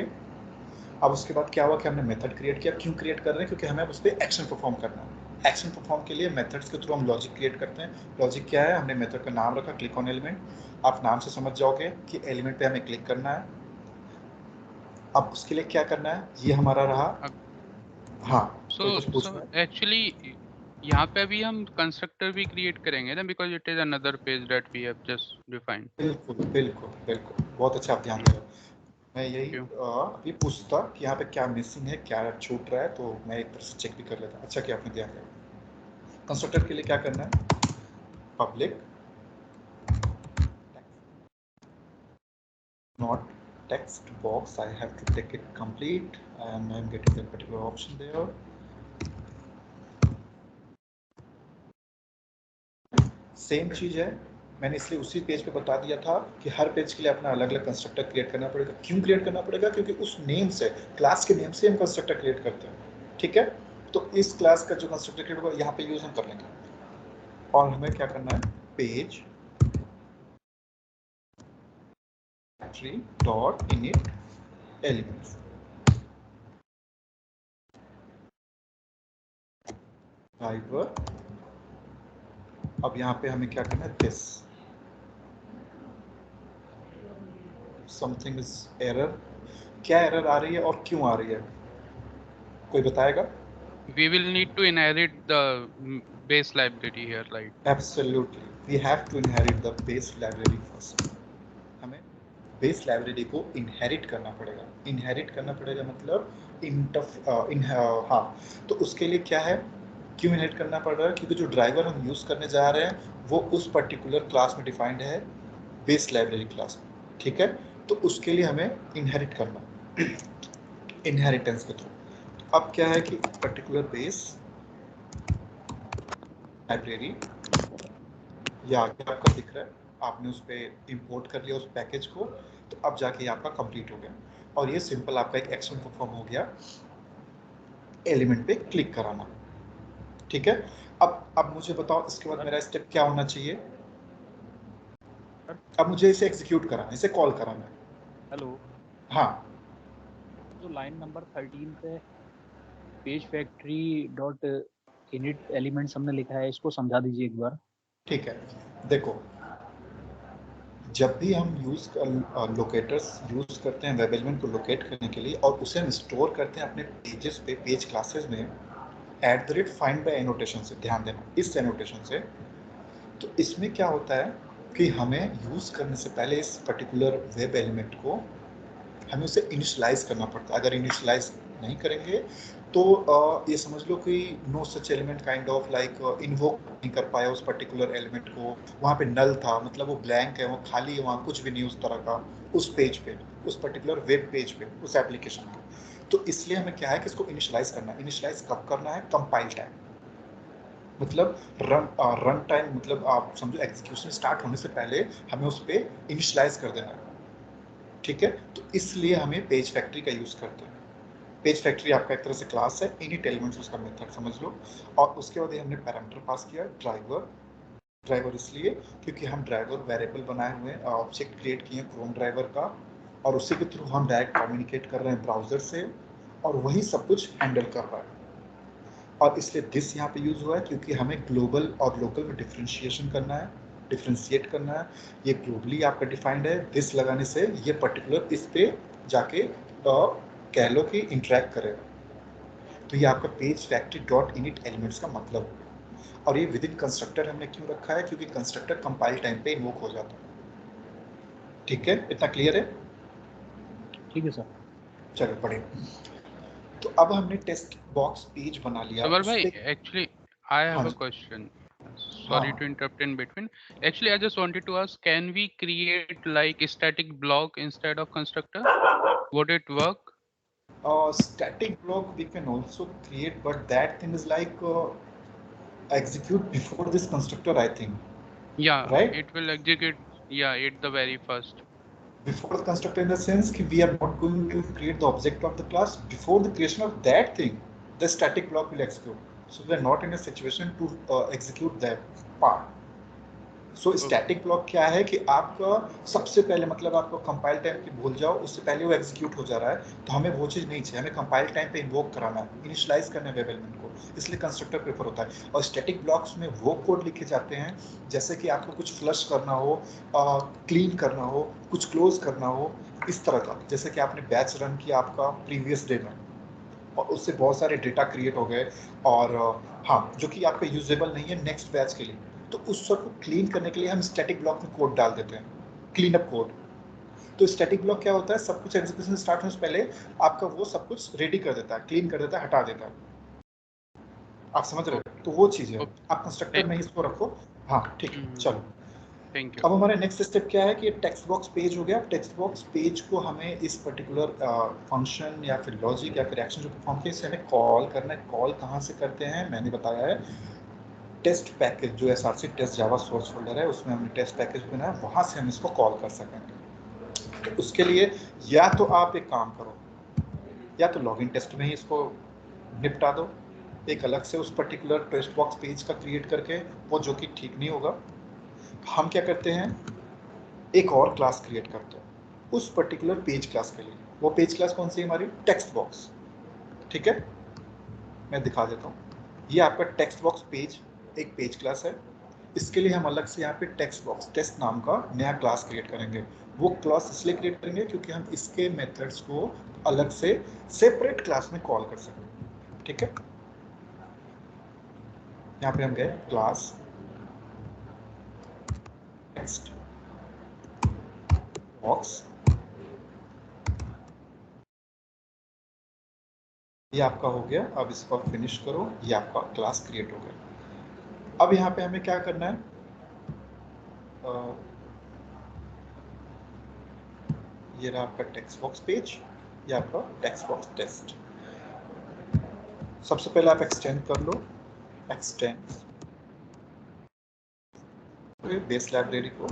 अब उसके बाद क्या हुआ कि हमने मेथड क्रिएट किया। क्यों क्रिएट कर रहे हैं? क्योंकि हमें अब उस पर एक्शन परफॉर्म करना है। एक्शन परफॉर्म के लिए मेथड्स के थ्रू हम लॉजिक क्रिएट करते हैं। लॉजिक क्या है? हमने मेथड का नाम रखा क्लिक ऑन एलिमेंट। आप नाम से समझ जाओगे कि एलिमेंट पे हमें क्लिक करना है। अब उसके लिए क्या करना है, ये हमारा रहा। हाँ, कोई कुछ पूछना है? एक्चुअली यहाँ पे अभी हम कंस्ट्रक्टर भी क्रिएट करेंगे ना, because it is another page that we have just defined. बिल्कुल बिल्कुल बिल्कुल, बहुत अच्छा आप ध्यान दे रहे हो। मैं यही क्यों? अभी पूछता कि यहाँ पे क्या मिसिंग है, क्या छूट रहा है, तो मैं एक तरह से चेक भी कर लेता। अच्छा कि आपने ध्यान दिया। कंस्ट्रक्टर के लिए क्या करना है? Public not text box, I have to take it complete and I'm getting that particular option there. Same चीज है, मैंने इसलिए उसी पेज पे बता दिया था कि हर पेज के लिए अपना अलग अलग कंस्ट्रक्टर क्रिएट करना पड़ेगा। क्यों क्रिएट करना पड़ेगा? क्योंकि उस नेम से, क्लास के नेम से हम कंस्ट्रक्टर क्रिएट करते हैं। ठीक है, तो इस क्लास का जो कंस्ट्रक्टर क्रिएट होगा यहाँ पे यूज हम कर लेंगे। और हमें क्या करना है, page tree dot init elements, driver. अब यहाँ पे हमें क्या करना है, दिस समथिंग इज एरर। क्या एरर आ रही है और क्यों आ रही है, कोई बताएगा? We will need to inherit the base library here, right? Absolutely, we have to inherit the base library first. हमें बेस लाइब्रेरी को इनहेरिट करना पड़ेगा। इनहेरिट करना पड़ेगा मतलब हाँ, तो उसके लिए क्या है, क्यों इनहेरिट करना पड़ रहा है? क्योंकि जो ड्राइवर हम यूज करने जा रहे हैं वो उस पर्टिकुलर क्लास में डिफाइंड है, बेस लाइब्रेरी क्लास में। ठीक है, तो उसके लिए हमें इनहेरिट करना, इनहेरिटेंस के थ्रू। अब क्या है कि पर्टिकुलर बेस लाइब्रेरी, ये आगे आपका दिख रहा है, आपने उस पर इंपोर्ट कर लिया उस पैकेज को, तो अब जाके आपका कंप्लीट हो गया। और ये सिंपल आपका एक एक्शन परफॉर्म हो गया, एलिमेंट पे क्लिक कराना। ठीक है, अब मुझे बताओ इसके बाद मेरा स्टेप क्या होना चाहिए? अब मुझे इसे एग्जीक्यूट कराना है, इसे कॉल कराना है। हेलो, हाँ, जो लाइन नंबर 13 पे page factory dot init elements हमने लिखा है, इसको समझा दीजिए एक बार। ठीक है, देखो जब भी हम लोकेटर्स यूज करते हैं वेब एलिमेंट को लोकेट करने के लिए, और उसे हम स्टोर करते हैं अपने पेजेस पे, पेज क्लासेस में, @find by एनोटेशन से, ध्यान देना इस एनोटेशन से। तो इसमें क्या होता है कि हमें यूज करने से पहले इस पर्टिकुलर वेब एलिमेंट को हमें उसे इनिशियलाइज करना पड़ता है। अगर इनिशियलाइज नहीं करेंगे तो ये समझ लो कि no such element kind of like invoke नहीं कर पाया उस पर्टिकुलर एलिमेंट को। वहाँ पे नल था, मतलब वो ब्लैंक है, वो खाली है, वहाँ कुछ भी नहीं उस तरह का उस पेज पे, उस पर्टिकुलर वेब पेज पे, उस एप्लीकेशन पे। तो इसलिए हमें क्या है कि इसको इनिशियलाइज करना है। इनिशियलाइज कब करना है? कंपाइल टाइम, मतलब रन टाइम, मतलब आप समझो एग्जीक्यूशन स्टार्ट होने से पहले हमें उस पर इनिशियलाइज कर देना है। ठीक है, तो इसलिए हमें पेज फैक्ट्री का यूज करते हैं। पेज फैक्ट्री आपका एक तरह से क्लास है, इनिट एलिमेंट्स उसका मेथड समझ लो। और उसके बाद हमने पैरामीटर पास किया ड्राइवर। ड्राइवर इसलिए क्योंकि हम ड्राइवर वेरिएबल बनाए हुए हैं, ऑब्जेक्ट क्रिएट किए हैं क्रोम ड्राइवर का, और उसी के थ्रू हम डायरेक्ट कम्युनिकेट कर रहे हैं ब्राउजर से, और वही सब कुछ हैंडल कर रहा है। और इसलिए दिस यहाँ पे यूज हुआ है क्योंकि हमें ग्लोबल और लोकल में डिफ्रेंशिएशन करना है, डिफ्रेंशिएट करना है। ये ग्लोबली आपका डिफाइंड है, दिस लगाने से ये पर्टिकुलर इस पे जाके कह लो कि इंटरेक्ट करेगा। तो ये आपका page factory dot init elements का मतलब है। और ये विद इन कंस्ट्रक्टर हमने क्यों रखा है? क्योंकि कंस्ट्रक्टर कंपाइल टाइम पे इन्वोक हो जाता है। ठीक है, इतना क्लियर है? ठीक है सर। चलो पढ़े। तो अब हमने टेक्स्ट बॉक्स पेज बना लिया। Sabar उस bhai, पे actually, I हाँ have a जी, question. Sorry हाँ to interrupt in between. Actually, I just wanted to ask, can we create like a static block instead of constructor? Would it work? static block we can also create, but that thing is like execute before this constructor, I think, Yeah, right? it will execute. Yeah, it the very first. Before the constructor in the sense that we are not going to create the object of the class. Before the creation of that thing, the static block will execute. so we are not in a situation to execute that part. So static block क्या है कि आपका सबसे पहले मतलब आपको compile time की भूल जाओ, उससे पहले वो एग्जीक्यूट हो जा रहा है, तो हमें वो चीज़ नहीं चाहिए, हमें कंपाइल टाइम पे इन्वोक कराना है, इनिशियलाइज करना है वेब एलिमेंट को, इसलिए कंस्ट्रक्टर प्रेफर होता है। और स्टैटिक ब्लॉक्स में वो कोड लिखे जाते हैं जैसे कि आपको कुछ फ्लश करना हो, क्लीन करना हो, कुछ क्लोज करना हो, इस तरह का। जैसे कि आपने बैच रन किया आपका प्रीवियस डे में और उससे बहुत सारे डेटा क्रिएट हो गए और हाँ, जो कि आपका यूजेबल नहीं है नेक्स्ट बैच के लिए, तो उस सब को क्लीन करने के लिए हम स्टैटिक ब्लॉक में कोड डाल देते हैं, क्लीन अप कोड। तो स्टैटिक ब्लॉक क्या होता है, सब कुछ एग्जीक्यूशन स्टार्ट होने से पहले आपका वो सब कुछ रेडी कर देता है, क्लीन कर देता है, हटा देता है। आप समझ रहे हो? तो वो चीज़ है, आप कंस्ट्रक्टर में इसको रखो। हाँ ठीक है, चलो थैंक यू। अब हमारा नेक्स्ट स्टेप क्या है कि टेक्स्ट बॉक्स पेज हो गया। टेक्स्ट बॉक्स पेज को हमें इस पर्टिकुलर फंक्शन या फिर लॉजिक या फिर एक्शन जो परफॉर्म किया इसे हमें कॉल करना है। कॉल कहाँ से करते हैं मैंने बताया है, टेस्ट पैकेज जो SRC test Java source folder है उसमें हमने टेस्ट पैकेज बनाया, वहाँ से हम इसको कॉल कर सकेंगे। तो उसके लिए या तो आप एक काम करो, या तो लॉगिन टेस्ट में ही इसको निपटा दो एक अलग से उस पर्टिकुलर टेस्ट बॉक्स पेज का क्रिएट करके, वो जो कि ठीक नहीं होगा। हम क्या करते हैं, एक और क्लास क्रिएट करते हैं उस पर्टिकुलर पेज क्लास के लिए। वो पेज क्लास कौन सी है हमारी, टेक्स्ट बॉक्स। ठीक है, मैं दिखा देता हूँ। ये आपका टेक्स्ट बॉक्स पेज एक पेज क्लास है। इसके लिए हम अलग से यहाँ पे टेक्स्ट बॉक्स टेस्ट नाम का नया क्लास क्रिएट करेंगे। वो क्लास इसलिए क्रिएट करेंगे क्योंकि हम इसके मेथड्स को अलग से सेपरेट क्लास में कॉल कर सकें। ठीक है, यहाँ पे हम गए क्लास टेक्स्ट बॉक्स, ये आपका हो गया। अब इसको फिनिश करो, ये आपका क्लास क्रिएट हो गया। अब यहाँ पे हमें क्या करना है, ये रहा आपका टेक्स्ट बॉक्स पेज, ये आपका टेक्स्ट बॉक्स टेस्ट। सबसे पहले आप एक्सटेंड कर लो, एक्सटेंड बेस लाइब्रेरी को,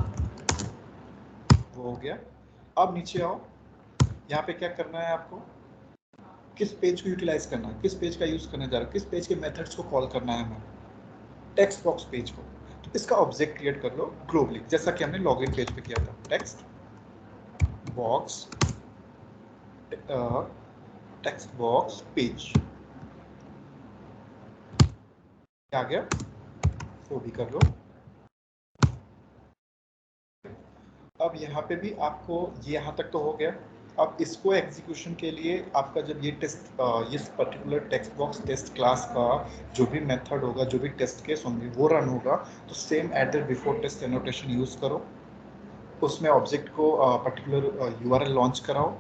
वो हो गया। अब नीचे आओ, यहाँ पे क्या करना है आपको, किस पेज को यूटिलाइज करना है, किस पेज का यूज करने जा रहा है, किस पेज के मेथड्स को कॉल करना है हमें, टेक्स्ट बॉक्स पेज को। तो इसका ऑब्जेक्ट क्रिएट कर लो ग्लोबली, जैसा कि हमने लॉगिन पेज पे किया था। Text box text box page आ गया, वो भी कर लो। अब यहाँ पे भी आपको ये यहाँ तक तो हो गया। अब इसको एग्जीक्यूशन के लिए आपका जब ये टेस्ट इस particular text box test class का जो भी मेथड होगा, जो भी टेस्ट केस होंगे वो रन होगा, तो same @before test annotation use करो। उसमें ऑब्जेक्ट को पर्टिकुलर URL लॉन्च कराओ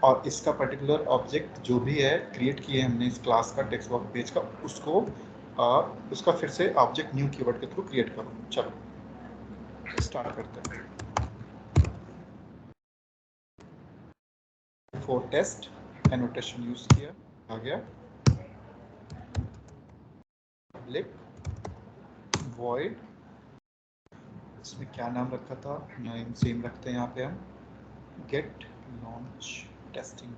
और इसका पर्टिकुलर ऑब्जेक्ट जो भी है क्रिएट किए हमने इस क्लास का टेक्स्ट बॉक्स पेज का, उसको उसका फिर से ऑब्जेक्ट न्यू कीवर्ड के थ्रू क्रिएट करो। चलो स्टार्ट करते हैं। बिफोर टेस्ट एनोटेशन यूज किया, आ गया पब्लिक वॉइड, इसमें क्या नाम रखा था, नाम सेम रखते हैं यहाँ पे हम, गेट लॉन्च टेस्टिंग।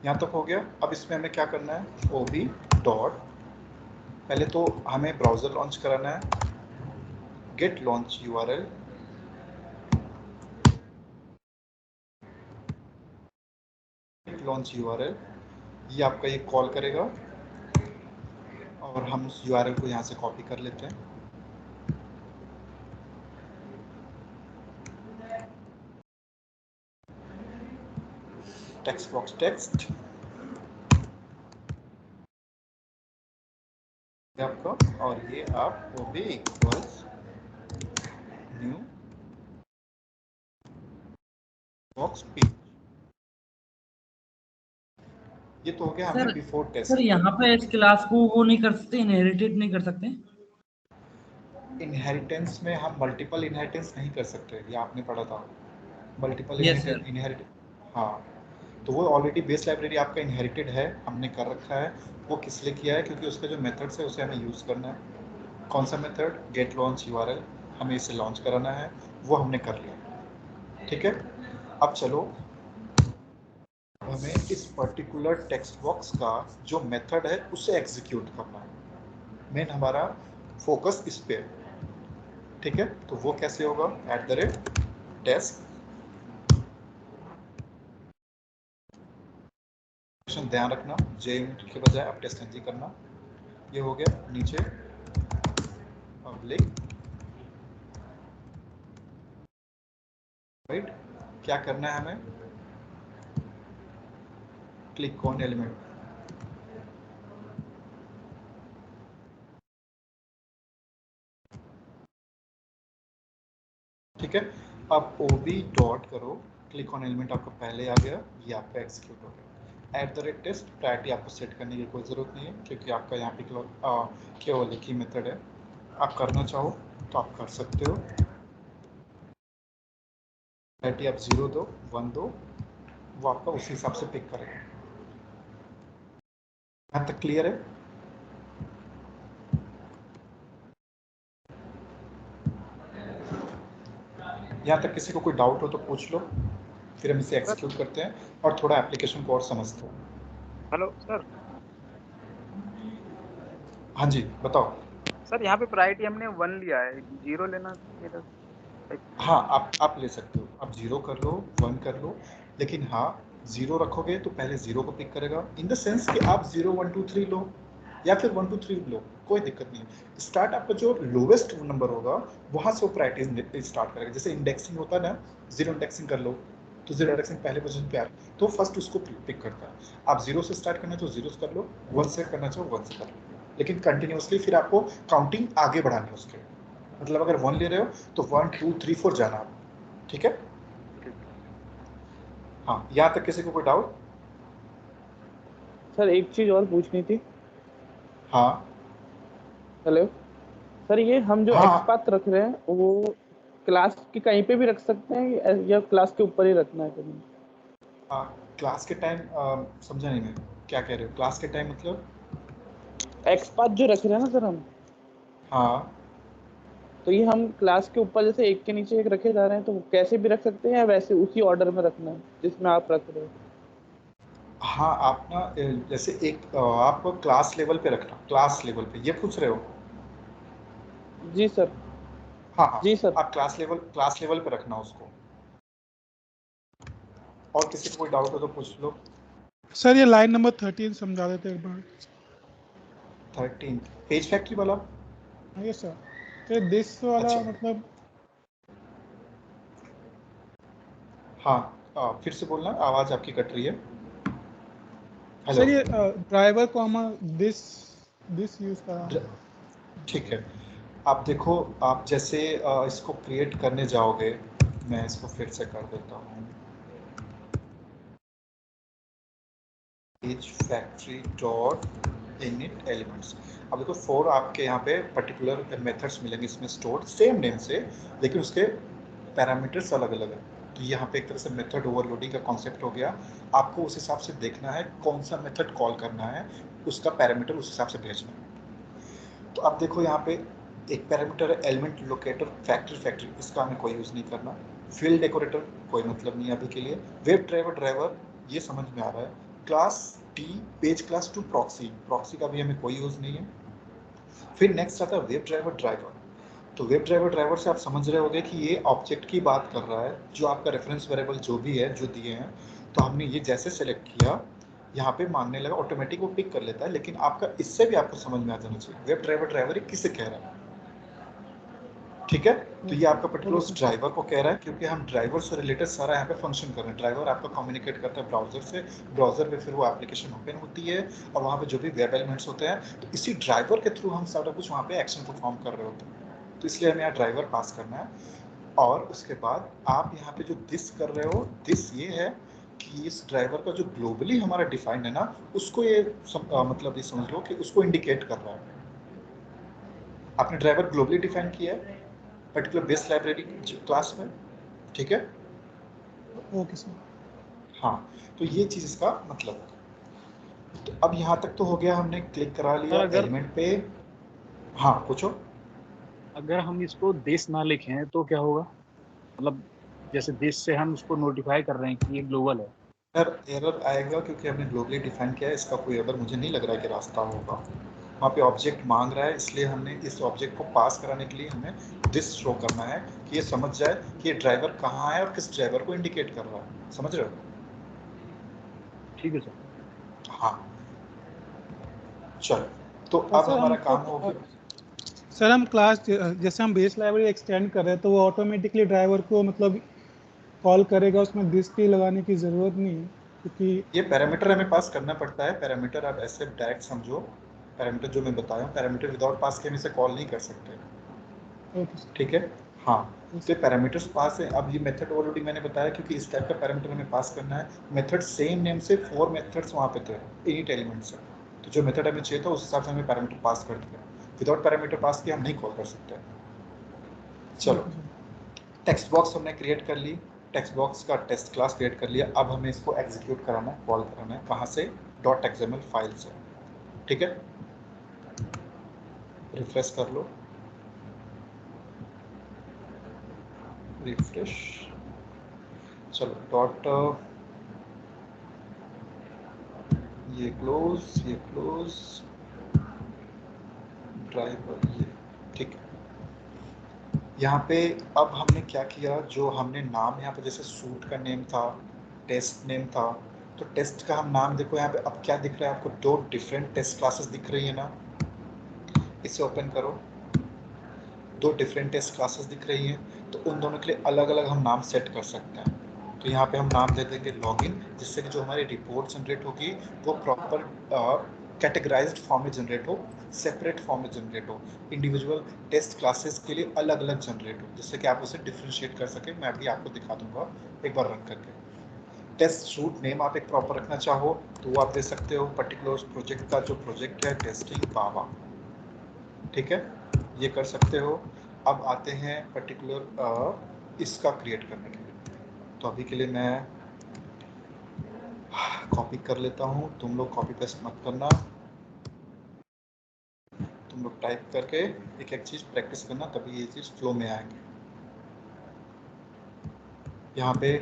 यहाँ तक हो गया। अब इसमें हमें क्या करना है, OB डॉट, पहले तो हमें ब्राउजर लॉन्च कराना है, get launch URL, launch URL, ये आपका ये कॉल करेगा और हम उस URL को यहाँ से कॉपी कर लेते हैं। टेक्स्ट बॉक्स टेक्स्ट आपका, और ये आप OB equals new box page, ये तो हो गया हमने बिफोर टेस्ट। सर यहाँ पे इस क्लास को वो नहीं कर सकते, इनहेरिटेड नहीं कर सकते? इनहेरिटेंस में हम मल्टीपल इनहेरिटेंस नहीं कर सकते, ये आपने पढ़ा था, मल्टीपल Yes, sir. इनहेरिटेंस। हाँ, तो वो ऑलरेडी बेस लाइब्रेरी आपका इनहेरिटेड है, हमने कर रखा है। वो किस लिए किया है? क्योंकि उसका जो मेथड्स है उसे हमें यूज़ करना है। कौन सा मेथड? गेट लॉन्च URL, हमें इसे लॉन्च कराना है, वो हमने कर लिया। ठीक है, अब चलो हमें इस पर्टिकुलर टेक्स्ट बॉक्स का जो मेथड है उसे एग्जीक्यूट करना है। मेन हमारा फोकस इस पे है। ठीक है, तो वो कैसे होगा? @test, ध्यान रखना जे यूनिट के बजाय आप टेस्ट एनजी करना। ये हो गया। नीचे पब्लिक राइट, क्या करना है हमें? Click on element. ठीक है, अब OB डॉट करो, क्लिक ऑन एलिमेंट आपका पहले आ गया, ये आपका एग्जीक्यूट हो गया। @test प्रायोरिटी आपको सेट करने की कोई ज़रूरत नहीं है, क्योंकि आपका यहाँ पे केवल एक ही मेथड है। आप करना चाहो तो आप कर सकते हो। प्रायोरिटी आप 0 दो, 1 दो, वो आपका उसी हिसाब से पिक करेगा। यहाँ तक क्लियर है? यहाँ तक किसी को कोई डाउट हो तो पूछ लो, फिर हम इसे एग्जीक्यूट करते हैं और थोड़ा एप्लीकेशन को और समझते हैं। Hello sir. हाँ जी बताओ। सर यहाँ पे प्रायोरिटी हमने 1 लिया है, 0 लेना चाहिए था। हाँ, आप ले सकते हो, आप 0 कर लो, 1 कर लो, लेकिन हाँ 0 रखोगे तो पहले 0 को पिक करेगा, इन द सेंस कि आप 0 1 2 3 लो या फिर 1 2 3 लो, कोई दिक्कत नहीं है। स्टार्ट आपका जो लोवेस्ट नंबर होगा वहाँ से वो प्रायोरिटी स्टार्ट करेगा। जैसे इंडेक्सिंग होता है ना, 0 इंडेक्सिंग कर लो तो 0 इंडेक्सिंग पहले पोजीशन पे आ रहा है तो फर्स्ट उसको पिक करता है। आप 0 से स्टार्ट करना चाहो 0 से कर लो, 1 से करना चाहो 1 से कर लो, लेकिन कंटिन्यूसली फिर आपको काउंटिंग आगे बढ़ानी है उसके। मतलब अगर 1 ले रहे हो तो 1 2 3 4 जाना आप। ठीक है, हाँ यहाँ तक किसी को कोई डाउट? सर एक चीज और पूछनी थी। हाँ हेलो सर, ये हम जो हाँ एक्सपाथ रख रहे हैं वो क्लास के कहीं पे भी रख सकते हैं या क्लास के ऊपर ही रखना है कहीं? क्लास के टाइम समझा नहीं मैं, क्या कह रहे हो? क्लास के टाइम मतलब? एक्सपाथ जो रख रहे हैं ना सर हम, हाँ तो ये हम क्लास के ऊपर जैसे एक के नीचे एक रखे जा रहे हैं, तो वो कैसे भी रख सकते हैं या वैसे उसी ऑर्डर में रखना है जिसमें आप रख रहे हो? हाँ, आप ना जैसे एक आप क्लास लेवल पे रखना, क्लास लेवल पे ये पूछ रहे हो? जी सर। हाँ हाँ, जी सर। आप क्लास लेवल पे रखना उसको। और किसी को कोई डाउट हो तो पूछ लो। सर ये लाइन नंबर 13 समझा देते एक बार। 13 पेज फैक्ट्री वाला? यस सर, तो दिस वाला अच्छा। मतलब हाँ फिर से बोलना, आवाज़ आपकी कट रही है। हेलो। सर ये ड्राइवर कॉमा दिस यूज करा। ठीक है, आप देखो, आप जैसे इसको क्रिएट करने जाओगे, मैं इसको फिर से कर देता हूँ, page factory dot init elements. अब देखो 4 आपके यहाँ पे पर्टिकुलर मेथड्स मिलेंगे इसमें स्टोर सेम नेम से, लेकिन उसके पैरामीटर्स अलग अलग है। तो यहाँ पे एक तरह से मेथड ओवरलोडिंग का कॉन्सेप्ट हो गया। आपको उस हिसाब से देखना है कौन सा मेथड कॉल करना है, उसका पैरामीटर उस हिसाब से भेजना है। तो अब देखो यहाँ पे एक पैरामीटर है एलिमेंट लोकेटर फैक्ट्री, इसका हमें कोई यूज़ नहीं करना। फील्ड डेकोरेटर कोई मतलब नहीं है अभी के लिए। वेब ड्राइवर ये समझ में आ रहा है। Class T page class to proxy का भी हमें कोई यूज़ नहीं है। फिर नेक्स्ट आता है वेब ड्राइवर। तो वेब ड्राइवर से आप समझ रहे होंगे कि ये ऑब्जेक्ट की बात कर रहा है, जो आपका रेफरेंस वेरिएबल जो भी है जो दिए हैं, तो हमने ये जैसे सेलेक्ट किया यहाँ पे मांगने लगा, ऑटोमेटिक वो पिक कर लेता है। लेकिन आपका इससे भी आपको समझ में आ जाना चाहिए वेब ड्राइवर ये किसे कह रहा है। ठीक है, तो ये आपका पर्टिकुलर उस ड्राइवर को कह रहा है, क्योंकि हम ड्राइवर से रिलेटेड सारा यहाँ पे फंक्शन कर रहे हैं। ड्राइवर आपका कम्युनिकेट करता है ब्राउजर से, ब्राउजर पे फिर वो एप्लीकेशन ओपन होती है और वहाँ पे जो भी वेब एलिमेंट्स होते हैं, तो इसी ड्राइवर के थ्रू हम सारा कुछ वहाँ पे एक्शन परफॉर्म कर रहे होते हैं। तो इसलिए हमें यहाँ ड्राइवर पास करना है। और उसके बाद आप यहाँ पे जो दिस कर रहे हो, दिस ये है कि इस ड्राइवर का जो ग्लोबली हमारा डिफाइंड है ना, उसको ये मतलब ये समझ लो कि उसको इंडिकेट कर रहा है। आपने ड्राइवर ग्लोबली डिफाइन किया है पर्टिकुलर बेस लाइब्रेरी क्लास में। ठीक है, ओके सर। हाँ, तो ये चीज़ इसका मतलब है। तो अब यहाँ तक तो हो गया, हमने क्लिक करा लिया अगर एलिमेंट पे। हाँ पूछो। अगर हम इसको देश ना लिखें तो क्या होगा? मतलब जैसे देश से हम इसको नोटिफाई कर रहे हैं कि ये ग्लोबल है। एरर आएगा क्योंकि हमने ग्लोबली डिफाइन किया है, इसका कोई अदर मुझे नहीं लग रहा है कि रास्ता होगा। वहाँ पे ऑब्जेक्ट मांग रहा है, इसलिए हमने इस ऑब्जेक्ट को पास कराने के लिए हमें दिस शो करना है कि ये समझ जाए कि ये ड्राइवर कहाँ है और किस ड्राइवर को इंडिकेट कर रहा है। समझ रहे हो? ठीक है सर। हाँ चलो, तो और अब सर हमारा हम काम हो गया। सर हम क्लास जैसे हम बेस लाइब्रेरी एक्सटेंड कर रहे हैं तो वो ऑटोमेटिकली ड्राइवर को मतलब कॉल करेगा, उसमें दिस की लगाने की ज़रूरत नहीं है क्योंकि ये पैरामीटर हमें पास करना पड़ता है। पैरामीटर आप ऐसे डायरेक्ट समझो, पैरामीटर जो मैं बताया हूँ, पैरामीटर विदाउट पास के हम इसे कॉल नहीं कर सकते। ठीक है, हाँ। तो पैरामीटर्स पास है। अब ये मेथड ऑलरेडी मैंने बताया, क्योंकि इस टाइप का पैरामीटर हमें पास करना है। मेथड सेम नेम से 4 मेथड्स वहाँ पे थे इनिट एलिमेंट से, तो जो मेथड हमें चाहिए था उस हिसाब से हमें पैरामीटर पास कर दिया। विदाउट पैरामीटर पास किया हम नहीं कॉल कर सकते। चलो, टेक्स्ट बॉक्स हमने क्रिएट कर ली, टेक्स्ट बॉक्स का टेस्ट क्लास क्रिएट कर लिया। अब हमें इसको एग्जीक्यूट कराना है, कॉल कराना है। कहाँ से? .xml फाइल से। ठीक है, रिफ्रेश कर लो, रिफ्रेश। चलो डॉट, ये क्लोज ड्राइवर, ये ठीक है। यहाँ पे अब हमने क्या किया, जो हमने नाम यहाँ पे जैसे सूट का नेम था, टेस्ट नेम था, तो टेस्ट का हम नाम देखो यहाँ पे अब क्या दिख रहा है आपको, 2 डिफरेंट टेस्ट क्लासेस दिख रही है ना। इसे ओपन करो, 2 डिफरेंट टेस्ट क्लासेस दिख रही हैं, तो उन दोनों के लिए अलग अलग हम नाम सेट कर सकते हैं। तो यहाँ पे हम नाम दे देंगे लॉगिन, जिससे कि जो हमारी रिपोर्ट जनरेट होगी वो प्रॉपर कैटेगराइज्ड फॉर्म में जनरेट हो, सेपरेट फॉर्म में जनरेट हो, इंडिविजुअल टेस्ट क्लासेस के लिए अलग अलग जनरेट हो, जिससे कि आप उसे डिफ्रेंशिएट कर सकें। मैं अभी आपको दिखा दूंगा एक बार रन करके। टेस्ट सूट नेम आप एक प्रॉपर रखना चाहो तो वो आप दे सकते हो। पर्टिकुलर प्रोजेक्ट का जो प्रोजेक्ट है टेस्टिंग बाबा, ठीक है, ये कर सकते हो। अब आते हैं पर्टिकुलर इसका क्रिएट करने के लिए। तो अभी के लिए मैं कॉपी कर लेता हूँ, तुम लोग कॉपी पेस्ट मत करना, तुम लोग टाइप करके एक एक चीज़ प्रैक्टिस करना, तभी ये चीज़ फ्लो में आएगी। यहाँ पे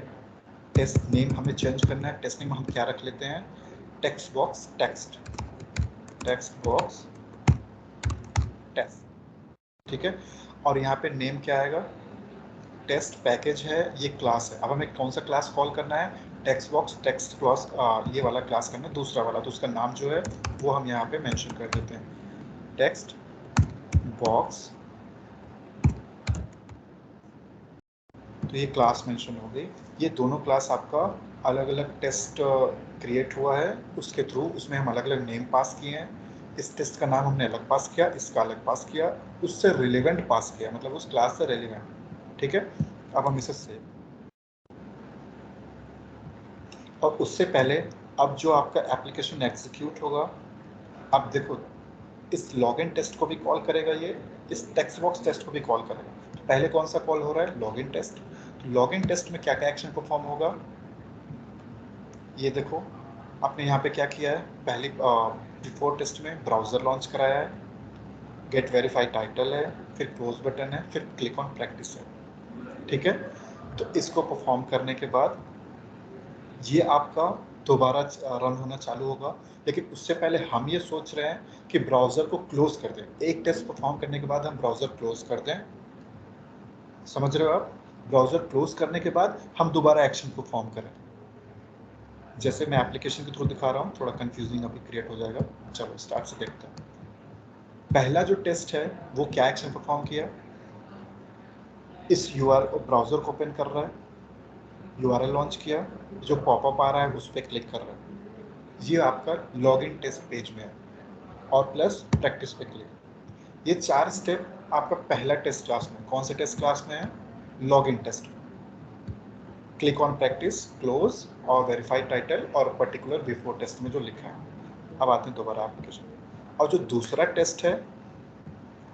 टेस्ट नेम हमें चेंज करना है। टेस्ट नेम हम क्या रख लेते हैं, text box text, text box test, ठीक है। और यहाँ पे नेम क्या आएगा, टेस्ट पैकेज है, ये क्लास है। अब हमें कौन सा क्लास कॉल करना है, टेक्स्ट बॉक्स टेक्स्ट क्लास, ये वाला क्लास करना है, दूसरा वाला। तो उसका नाम जो है वो हम यहाँ पे मेंशन कर देते हैं, टेक्स्ट बॉक्स। तो ये क्लास मेंशन हो गई। ये दोनों क्लास आपका अलग अलग टेस्ट क्रिएट हुआ है, उसके थ्रू उसमें हम अलग अलग नेम पास किए हैं। इस टेस्ट का नाम हमने अलग पास किया, इसका अलग पास किया, उससे रिलेवेंट पास किया, मतलब उस क्लास से रिलेवेंट। ठीक है, अब हम इसे सेव, और उससे पहले अब जो आपका एप्लीकेशन एग्जीक्यूट होगा, अब देखो इस लॉगिन टेस्ट को भी कॉल करेगा, ये इस टेक्स्ट बॉक्स टेस्ट को भी कॉल करेगा। पहले कौन सा कॉल हो रहा है, लॉगिन टेस्ट। लॉगिन टेस्ट में क्या क्या एक्शन परफॉर्म होगा, ये देखो आपने यहाँ पे क्या किया है। पहली बिफोर टेस्ट में ब्राउज़र लॉन्च कराया है, गेट वेरीफाई टाइटल है, फिर क्लोज बटन है, फिर क्लिक ऑन प्रैक्टिस है। ठीक है, तो इसको परफॉर्म करने के बाद ये आपका दोबारा रन होना चालू होगा। लेकिन उससे पहले हम ये सोच रहे हैं कि ब्राउज़र को क्लोज कर दें। एक टेस्ट परफॉर्म करने के बाद हम ब्राउज़र क्लोज कर दें, समझ रहे हो आप? ब्राउज़र क्लोज करने के बाद हम दोबारा एक्शन परफॉर्म करें। जैसे मैं एप्लीकेशन के थ्रू दिखा रहा हूँ, थोड़ा कंफ्यूजिंग अभी क्रिएट हो जाएगा। चलो स्टार्ट से देखते हैं। पहला जो टेस्ट है वो क्या एक्शन परफॉर्म किया, इस ब्राउज़र को ओपन कर रहा है, URL लॉन्च किया, जो पॉपअप आ रहा है उस पर क्लिक कर रहा है, ये आपका लॉगिन टेस्ट पेज में है, और प्लस प्रैक्टिस पे क्लिक। ये 4 स्टेप आपका पहला टेस्ट क्लास में, कौन से टेस्ट क्लास में है, लॉगिन टेस्ट में। क्लिक ऑन प्रैक्टिस, क्लोज और वेरीफाई टाइटल और पर्टिकुलर बिफोर टेस्ट में जो लिखा है। अब आते हैं दोबारा एप्लीकेशन, और जो दूसरा टेस्ट है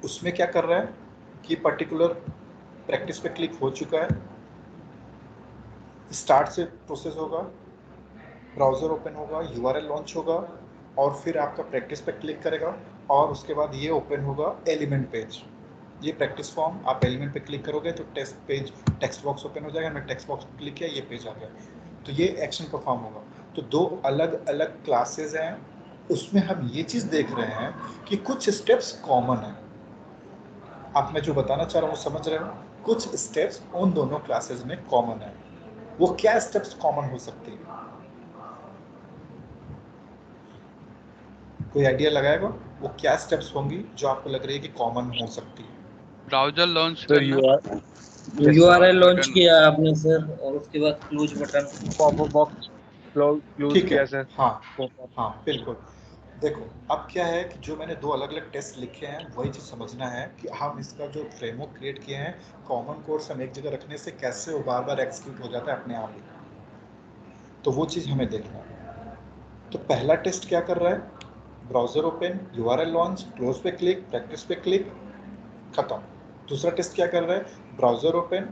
उसमें क्या कर रहा है कि पर्टिकुलर प्रैक्टिस पे क्लिक हो चुका है, स्टार्ट से प्रोसेस होगा, ब्राउज़र ओपन होगा, यूआरएल लॉन्च होगा और फिर आपका प्रैक्टिस पे क्लिक करेगा और उसके बाद ये ओपन होगा एलिमेंट पेज। ये प्रैक्टिस फॉर्म, आप एलिमेंट पे क्लिक करोगे तो test page, text box open हो जाएगा। मैं टेक्स्ट बॉक्स पे क्लिक किया, ये पेज आ गया, तो ये एक्शन परफॉर्म होगा। तो दो अलग अलग क्लासेस हैं, उसमें हम ये चीज़ देख रहे हैं कि कुछ स्टेप्स कॉमन हैं। आप मैं जो बताना चाह रहा हूँ समझ रहे हो? कुछ स्टेप्स उन दोनों क्लासेस में कॉमन है। वो क्या स्टेप्स कॉमन हो सकती है? कोई आइडिया लगाएगा वो क्या स्टेप्स होंगी जो आपको लग रही है कि कॉमन हो सकती है? ब्राउजर लॉन्च सर करना, यूआरएल लॉन्च बटन। किया आपने सर, और उसके बाद close button. Popup box close ठीक किया है, सर। हाँ हाँ बिल्कुल। देखो अब क्या है कि जो मैंने दो अलग अलग टेस्ट लिखे हैं वही चीज़ समझना है कि हम इसका जो फ्रेमवर्क क्रिएट किए हैं, कॉमन कोड्स हम एक जगह रखने से कैसे वो बार बार एग्जीक्यूट हो जाता है अपने आप ही, तो वो चीज़ हमें देखना है। तो पहला टेस्ट क्या कर रहा है? Browser open, URL launch, close पे क्लिक, प्रैक्टिस पे क्लिक, खत्म। दूसरा टेस्ट क्या कर रहा है? ब्राउजर ओपन,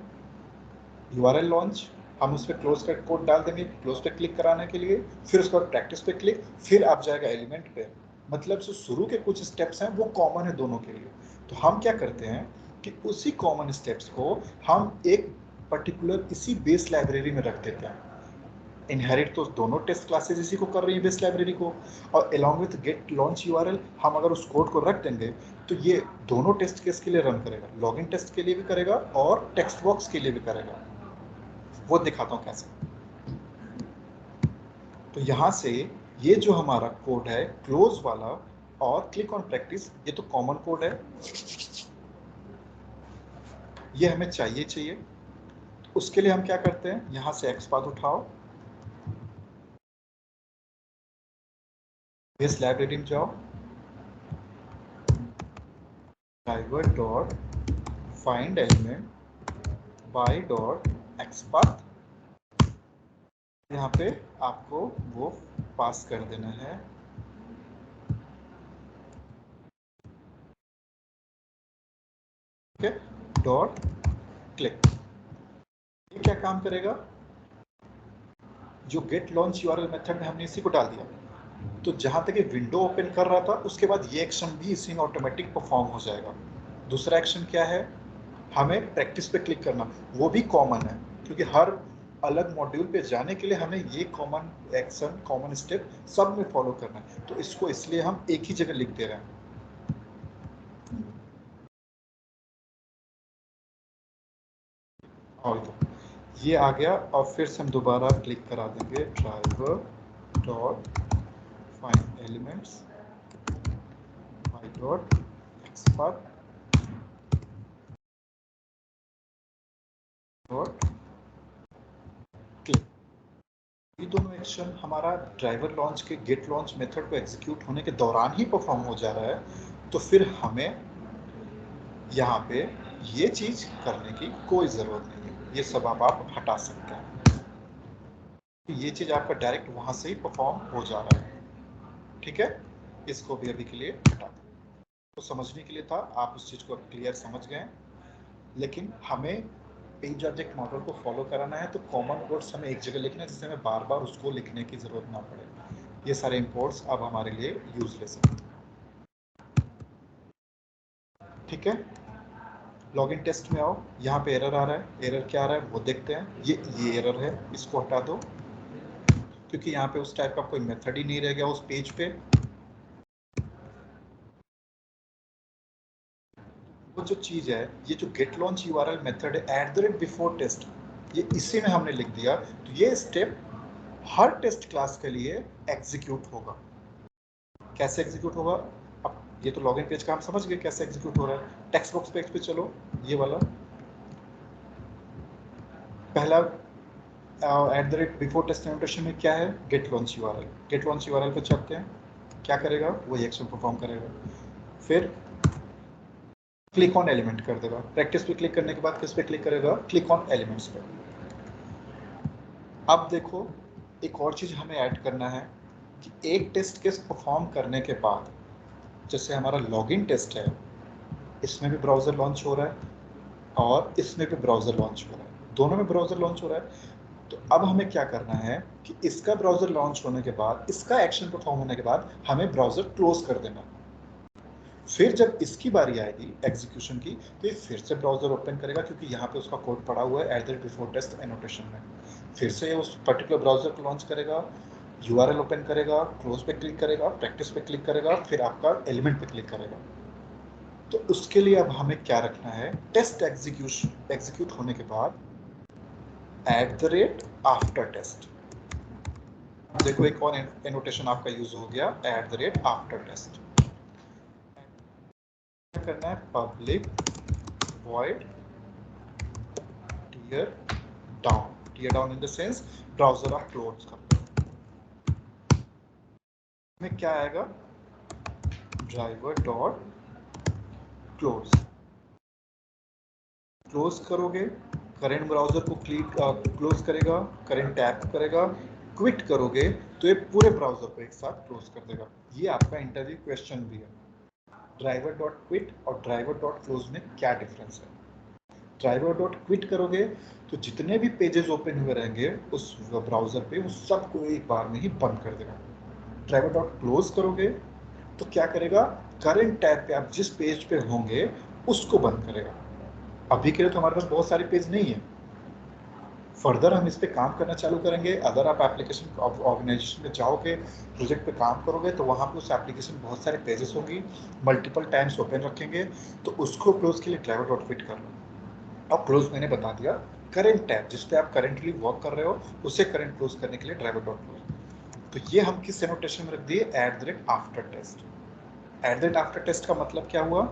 यूआरएल लॉन्च, हम उस पर क्लोज का कोड डाल देंगे क्लोज पे क्लिक कराने के लिए, फिर उसके बाद प्रैक्टिस पे क्लिक, फिर आप जाएगा एलिमेंट पे। मतलब जो शुरू के कुछ स्टेप्स हैं वो कॉमन है दोनों के लिए। तो हम क्या करते हैं कि उसी कॉमन स्टेप्स को हम एक पर्टिकुलर इसी बेस लाइब्रेरी में रख देते हैं। इनहेरिट तो दोनों टेस्ट क्लासेस इसी को कर रही है बेस लाइब्रेरी को, और along with get launch URL हम अगर उस कोड को रख देंगे तो ये दोनों टेस्ट केस के लिए रन करेगा, लॉगिन टेस्ट के लिए भी करेगा और टेक्स्ट बॉक्स के लिए भी करेगा। वो दिखाता हूँ कैसे। तो यहाँ से ये जो हमारा कोड है क्लोज वाला और क्लिक ऑन प्रैक्टिस, ये तो कॉमन कोड है, ये हमें चाहिए। उसके लिए हम क्या करते हैं, यहाँ से एक्सपाथ उठाओ, बेस लाइब्रेरी में जाओ, driver dot find element by dot XPath, यहाँ पे आपको वो पास कर देना है। ठीक है, डॉट क्लिक। ये क्या काम करेगा? जो गेट लॉन्च यूआरएल मेथड में हमने इसी को डाल दिया, तो जहां तक ये विंडो ओपन कर रहा था उसके बाद ये एक्शन भी इसी में ऑटोमेटिक परफॉर्म हो जाएगा। दूसरा एक्शन क्या है? हमें प्रैक्टिस पे क्लिक करना, वो भी कॉमन है क्योंकि हर अलग मॉड्यूल पे जाने के लिए हमें ये कॉमन एक्शन, कॉमन स्टेप सब में फॉलो करना है, तो इसको इसलिए हम एक ही जगह लिख दे रहे हैं। और तो ये आ गया, और फिर से हम दोबारा क्लिक करा देंगे driver dot find elements bye dot XPath dot click. ये दोनों एक्शन हमारा ड्राइवर लॉन्च के गेट लॉन्च मेथड को एग्जीक्यूट होने के दौरान ही परफॉर्म हो जा रहा है, तो फिर हमें यहाँ पे ये चीज़ करने की कोई ज़रूरत नहीं है, ये सब आप हटा सकते हैं। ये चीज़ आपका डायरेक्ट वहाँ से ही परफॉर्म हो जा रहा है। ठीक है, इसको भी अभी के लिए हटा दें। तो समझने के लिए था, आप उस चीज़ को क्लियर समझ गए। लेकिन हमें पेज ऑब्जेक्ट मॉडल को फॉलो कराना है, तो कॉमन कोड्स हमें एक जगह लिखना है जिससे हमें बार बार उसको लिखने की ज़रूरत ना पड़े। ये सारे इंपोर्ट्स अब हमारे लिए यूजलेस हैं। ठीक है, लॉगिन टेस्ट में आओ, यहाँ पे एरर आ रहा है, एरर क्या आ रहा है वो देखते हैं। ये एरर है, इसको हटा दो क्योंकि यहाँ पे उस टाइप का कोई मेथड ही नहीं रह गया उस पेज पे। वो जो चीज़ है, ये जो गेट लॉन्च यूआरएल मेथड है @बिफोर टेस्ट, ये इसी में हमने लिख दिया, तो ये स्टेप हर टेस्ट क्लास के लिए एग्जीक्यूट होगा। कैसे एग्जीक्यूट होगा? अब ये तो लॉगिन पेज का हम समझ गए कैसे एग्जीक्यूट हो रहा है। टेक्स्ट बॉक्स पेज पे चलो, ये वाला पहला बिफोर टेस्ट इनविटेशन में क्या है? Get launch URL. Get launch URL पे चलते हैं, क्या करेगा? वही एक्शन परफॉर्म करेगा। फिर क्लिक ऑन एलिमेंट कर देगा, प्रैक्टिस पे क्लिक करने के बाद किस पे क्लिक करेगा? क्लिक ऑन एलिमेंट्स पे। अब देखो, एक और चीज़ हमें ऐड करना है कि एक टेस्ट केस परफॉर्म करने के बाद, जैसे हमारा लॉगिन टेस्ट है, इसमें भी ब्राउज़र लॉन्च हो रहा है और इसमें भी ब्राउज़र लॉन्च हो रहा है, दोनों में ब्राउज़र लॉन्च हो रहा है। तो अब हमें क्या करना है कि इसका ब्राउजर लॉन्च होने के बाद, इसका एक्शन परफॉर्म होने के बाद हमें ब्राउजर क्लोज कर देना। फिर जब इसकी बारी आएगी एग्जीक्यूशन की, तो ये फिर से ब्राउजर ओपन करेगा, क्योंकि यहाँ पे उसका कोड पड़ा हुआ है @before test एनोटेशन में। फिर से उस पर्टिकुलर ब्राउजर को लॉन्च करेगा, URL ओपन करेगा, क्लोज पे क्लिक करेगा, प्रैक्टिस पे क्लिक करेगा, फिर आपका एलिमेंट पे क्लिक करेगा। तो उसके लिए अब हमें क्या रखना है, टेस्ट एग्जीक्यूट होने के बाद @after test। देखो एक और एनोटेशन आपका यूज हो गया, @after test। क्या करना है, public void tear down in the sense browser आप क्लोज कर। में क्या आएगा, ड्राइवर डॉट क्लोज करोगे, करंट ब्राउजर को क्लोज करेगा, करंट टैब करेगा, क्विट करोगे तो ये पूरे ब्राउजर को एक साथ क्लोज कर देगा। ये आपका इंटरव्यू क्वेश्चन भी है, ड्राइवर डॉट क्विट और ड्राइवर डॉट क्लोज में क्या डिफरेंस है। ड्राइवर डॉट क्विट करोगे तो जितने भी पेजेस ओपन हुए रहेंगे उस ब्राउजर पे, वो सबको एक बार में ही बंद कर देगा। ड्राइवर डॉट क्लोज करोगे तो क्या करेगा, करंट टैब पे आप जिस पेज पे होंगे उसको बंद करेगा। अभी के लिए तो हमारे पास बहुत सारे पेज नहीं है, फर्दर हम इस पे काम करना चालू करेंगे। अगर आप एप्लीकेशन ऑर्गेनाइजेशन में जाओगे, प्रोजेक्ट पे काम करोगे, तो वहाँ पे उस एप्लीकेशन में बहुत सारे पेजेस होंगी, मल्टीपल टाइम्स ओपन रखेंगे, तो उसको क्लोज के लिए ड्राइवर डॉट क्विट कर लो। अब क्लोज मैंने बता दिया, करंट टैब जिस पे आप करेंटली वर्क कर रहे हो उसे करंट क्लोज करने के लिए ड्राइवर डॉट क्लोज। तो ये हम किस एनोटेशन में रख दिए, @after test। @after test का मतलब क्या हुआ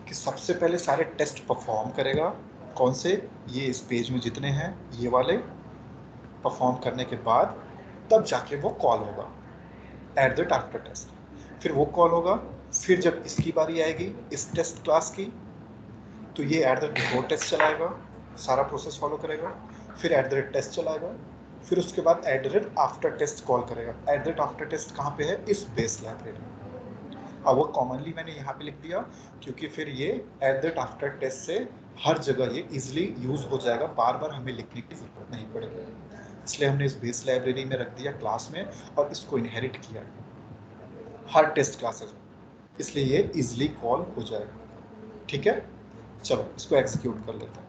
कि सबसे पहले सारे टेस्ट परफॉर्म करेगा। कौन से, ये इस पेज में जितने हैं ये वाले, परफॉर्म करने के बाद तब जाके वो कॉल होगा @after test। फिर वो कॉल होगा, फिर जब इसकी बारी आएगी इस टेस्ट क्लास की, तो ये @before test चलाएगा, सारा प्रोसेस फॉलो करेगा, फिर @test चलाएगा, फिर उसके बाद @after test कॉल करेगा। @after test कहाँ पे है, इस बेस लाइब्रेरी में। अब वो कॉमनली मैंने यहाँ पे लिख दिया क्योंकि फिर ये @after test से हर जगह ये इजीली यूज हो जाएगा, बार बार हमें लिखने की जरूरत नहीं पड़ेगी। इसलिए हमने इस बेस लाइब्रेरी में रख दिया क्लास में, और इसको इनहेरिट किया हर टेस्ट क्लासेस में, इसलिए ये इजीली कॉल हो जाएगा। ठीक है, चलो इसको एग्जीक्यूट कर लेते हैं।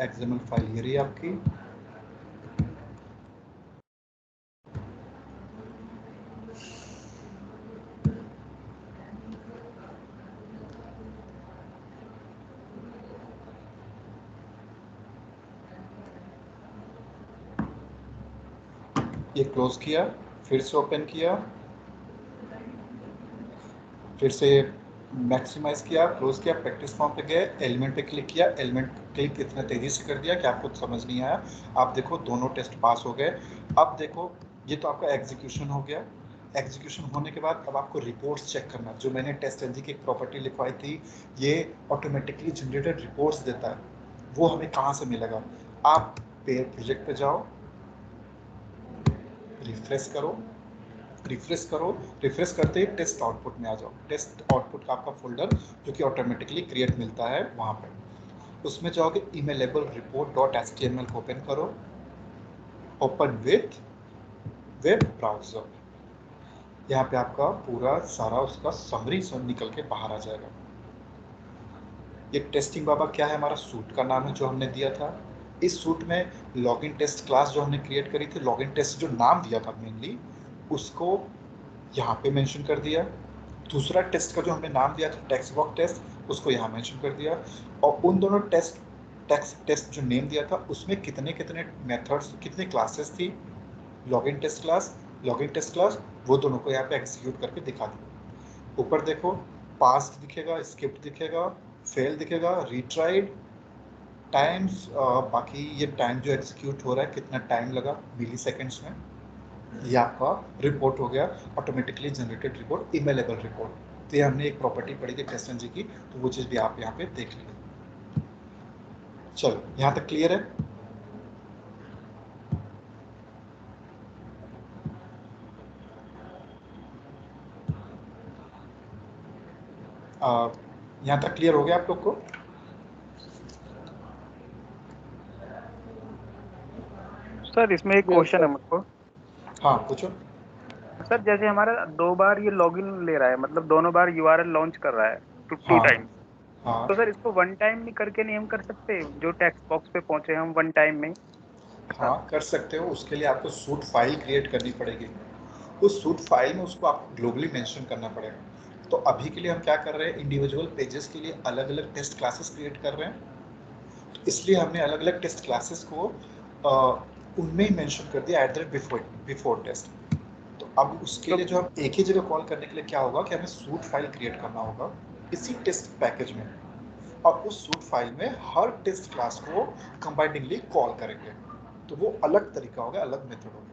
.xml फाइल ये रही आपकी, ये क्लोज किया, फिर से ओपन किया, फिर से मैक्सिमाइज किया, क्लोज किया, प्रैक्टिस फॉर्म पे गए, एलिमेंट पे क्लिक किया, एलिमेंट क्लिक इतना तेजी से कर दिया कि आपको समझ नहीं आया। आप देखो दोनों टेस्ट पास हो गए। अब देखो ये तो आपका एग्जीक्यूशन हो गया। एग्जीक्यूशन होने के बाद अब आपको रिपोर्ट्स चेक करना, जो मैंने टेस्ट एनजी की एक प्रॉपर्टी लिखवाई थी, ये ऑटोमेटिकली जनरेटेड रिपोर्ट्स देता है, वो हमें कहाँ से मिलेगा। आप प्रोजेक्ट पे जाओ, रिफ्रेश करो, रिफ्रेश करते ही टेस्ट आउटपुट में आ जाओ। टेस्ट आउटपुट का आपका फोल्डर जो कि ऑटोमेटिकली क्रिएट मिलता है वहाँ पर, उसमें जाओगे, emailable report.html को ओपन करो, ओपन विथ वेब ब्राउजर। यहाँ पे आपका पूरा सारा उसका समरी निकल के बाहर आ जाएगा। ये टेस्टिंग बाबा क्या है, हमारा सूट का नाम है जो हमने दिया था। इस सूट में लॉगिन टेस्ट क्लास जो हमने क्रिएट करी थी, लॉगिन टेस्ट जो नाम दिया था मेनली, उसको यहाँ पे मेंशन कर दिया। दूसरा टेस्ट का जो हमने नाम दिया था टेक्स्ट बॉक्स टेस्ट, उसको यहाँ मेंशन कर दिया। और उन दोनों टेस्ट जो नेम दिया था उसमें कितने कितने मेथड्स, कितने क्लासेस थी, लॉगिन टेस्ट क्लास, वो दोनों को यहाँ पे एग्जीक्यूट करके दिखा दिया। ऊपर देखो पास्ट दिखेगा, स्किप्ड दिखेगा, फेल दिखेगा, रिट्राइड, टाइम्स, बाकी ये टाइम जो एग्जीक्यूट हो रहा है कितना टाइम लगा मिली सेकेंड्स में। ये आपका रिपोर्ट हो गया, automatically generated report, emailable report. तो ये हमने एक प्रॉपर्टी पढ़ी थी टेस्ट एनजी की, तो वो चीज़ भी आप यहाँ पे देख लीजिए। चलो यहाँ तक क्लियर है। यहाँ तक क्लियर हो गया आप लोग को। सर इसमें एक क्वेश्चन है मुझको। हाँ पूछो। सर जैसे हमारा 2 बार ये लॉगिन ले रहा है, मतलब दोनों बार यूआरएल लॉन्च कर रहा है टू हाँ टाइम, हाँ तो सर इसको वन टाइम में करके नहीं हम कर सकते? जो टेक्स्ट बॉक्स पे पहुंचे हम वन टाइम में हाँ कर सकते हो। उसके लिए आपको सूट फाइल क्रिएट करनी पड़ेगी। उस सूट फाइल में उसको आपको ग्लोबली मेंशन करना पड़ेगा। तो अभी के लिए हम क्या कर रहे हैं, इंडिविजुअल पेजेस के लिए अलग अलग टेस्ट क्लासेस क्रिएट कर रहे हैं। तो इसलिए हमने अलग अलग टेस्ट क्लासेस को उनमें ही मेंशन कर दिया बिफोर टेस्ट। तो अब उसके लिए जो हम एक ही जगह कॉल करने के लिए क्या होगा कि हमें सूट फाइल क्रिएट करना होगा इसी टेस्ट पैकेज में, और उस सूट फाइल में हर टेस्ट क्लास को कंबाइनिंगली कॉल करेंगे। तो वो अलग तरीका होगा, अलग मेथड होगा।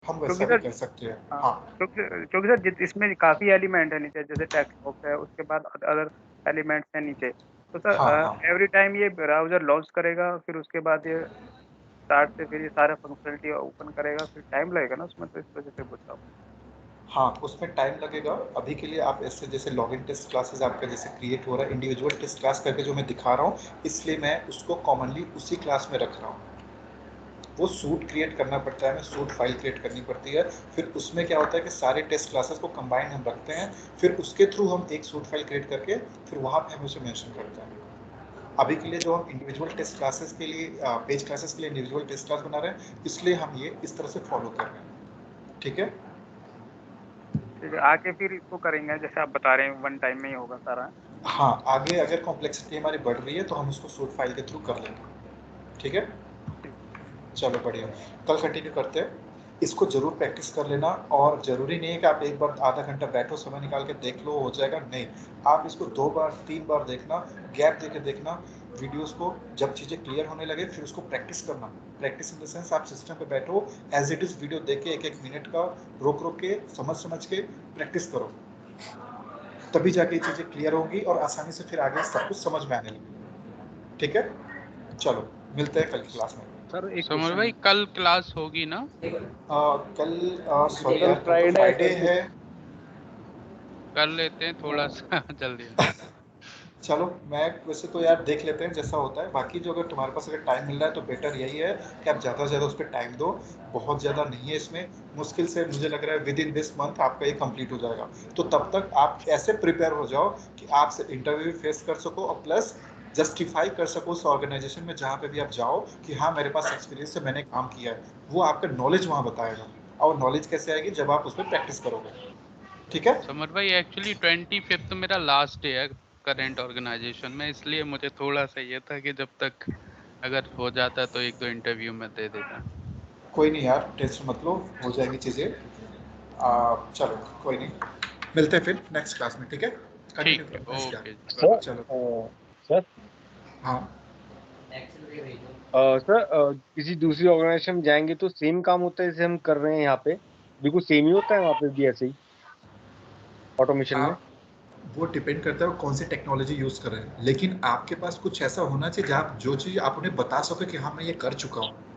हम क्योंकि वैसा भी सर कर सकते हैं। हाँ, हाँ क्योंकि सर इसमें काफी एलिमेंट है नीचे, जैसे टेक्स्ट बॉक्स है, उसके बाद अदर एलिमेंट्स हैं नीचे। तो हाँ सर हाँ एवरी टाइम ये ब्राउजर लॉन्च करेगा, फिर उसके बाद ये स्टार्ट से फिर ये सारा फंक्शनलिटी ओपन करेगा, फिर टाइम लगेगा ना उसमें, तो इस वजह से पूछ रहा हूँ। हाँ उसमें टाइम लगेगा। अभी के लिए आप ऐसे जैसे लॉगिन टेस्ट क्लासेस आपका जैसे क्रिएट हो रहा है इंडिविजुअल टेस्ट क्लास करके जो मैं दिखा रहा हूँ, इसलिए मैं उसको कॉमनली उसी क्लास में रख रहा हूँ। वो सूट क्रिएट करना पड़ता है, हमें सूट फाइल क्रिएट करनी पड़ती है। फिर उसमें क्या होता है कि सारे टेस्ट क्लासेस को कंबाइन हम रखते हैं, फिर उसके थ्रू हम एक सूट फाइल क्रिएट करके फिर वहाँ पे हम उसे मेंशन करते हैं। अभी के लिए जो हम इंडिविजुअल टेस्ट क्लासेस के लिए पेज क्लासेस के लिए इंडिविजुअल टेस्ट क्लास बना रहे हैं, इसलिए हम ये इस तरह से फॉलो कर रहे हैं। ठीक है। ठीक है, आके फिर इसको करेंगे जैसे आप बता रहे हैं, वन टाइम में ही होगा सारा। हाँ आगे अगर कॉम्प्लेक्सिटी हमारी बढ़ रही है तो हम उसको सूट फाइल के थ्रू कर लेंगे। ठीक है, चलो बढ़िया। कल कंटिन्यू करते हैं। इसको जरूर प्रैक्टिस कर लेना, और ज़रूरी नहीं है कि आप एक बार आधा घंटा बैठो समय निकाल के देख लो हो जाएगा, नहीं। आप इसको 2 बार 3 बार देखना, गैप दे के देखना वीडियोस को। जब चीज़ें क्लियर होने लगे फिर उसको प्रैक्टिस करना। प्रैक्टिस इन द सेंस आप सिस्टम पे बैठो, एज इट इज़ वीडियो देख के एक एक मिनट का रोक रोक के समझ के प्रैक्टिस करो, तभी जाके ये चीज़ें क्लियर होंगी और आसानी से फिर आगे सब कुछ समझ में आने लगेगी। ठीक है, चलो मिलते हैं कल की क्लास में। सर एक समर क्वेश्चन भाई कल क्लास होगी ना? कल सॉरी कल यार, कल तो फ्राइडे है। कर लेते हैं थोड़ा सा जल्दी। चलो मैं वैसे तो यार देख लेते हैं जैसा होता है। बाकी जो अगर तुम्हारे पास अगर टाइम मिल रहा है तो बेटर यही है कि आप ज़्यादा से ज़्यादा उस पर टाइम दो। बहुत ज़्यादा नहीं है इसमें, मुश्किल से मुझे लग रहा है विद इन दिस मंथ आपका ये कंप्लीट हो जाएगा। तो तब तक आप ऐसे प्रिपेयर हो जाओ कि आप इंटरव्यू भी फेस कर सको और प्लस जस्टिफाई कर सको उस ऑर्गेनाइजेशन में जहाँ पे भी आप जाओ कि हाँ मेरे पास एक्सपीरियंस है, मैंने काम किया है। वो आपका नॉलेज वहाँ बताएगा। और नॉलेज कैसे आएगी, जब आप उस पर प्रैक्टिस करोगे। ठीक है। समर भाई एक्चुअली 25th मेरा लास्ट डे है करंट ऑर्गेनाइजेशन में, इसलिए मुझे थोड़ा सा ये था कि जब तक अगर हो जाता तो एक दो इंटरव्यू में दे देता। कोई नहीं यार, टेंशन मत लो, हो जाएगी चीज़ें। चलो कोई नहीं, मिलते हैं फिर नेक्स्ट क्लास में। ठीक है, कंटिन्यू ठीक है, करो next okay class. Bye bye. चलो सर हाँ सर किसी दूसरी ऑर्गेनाइजेशन में जाएंगे तो सेम काम होता है जैसे हम कर रहे हैं यहाँ पे, बिल्कुल सेम ही होता है वहाँ पे भी ऐसे ही ऑटोमेशन में? आप, वो डिपेंड करता है वो कौन सी टेक्नोलॉजी यूज़ कर रहे हैं, लेकिन आपके पास कुछ ऐसा होना चाहिए जहाँ आप जो चीज़ आप उन्हें बता सके कि हाँ मैं ये कर चुका हूँ।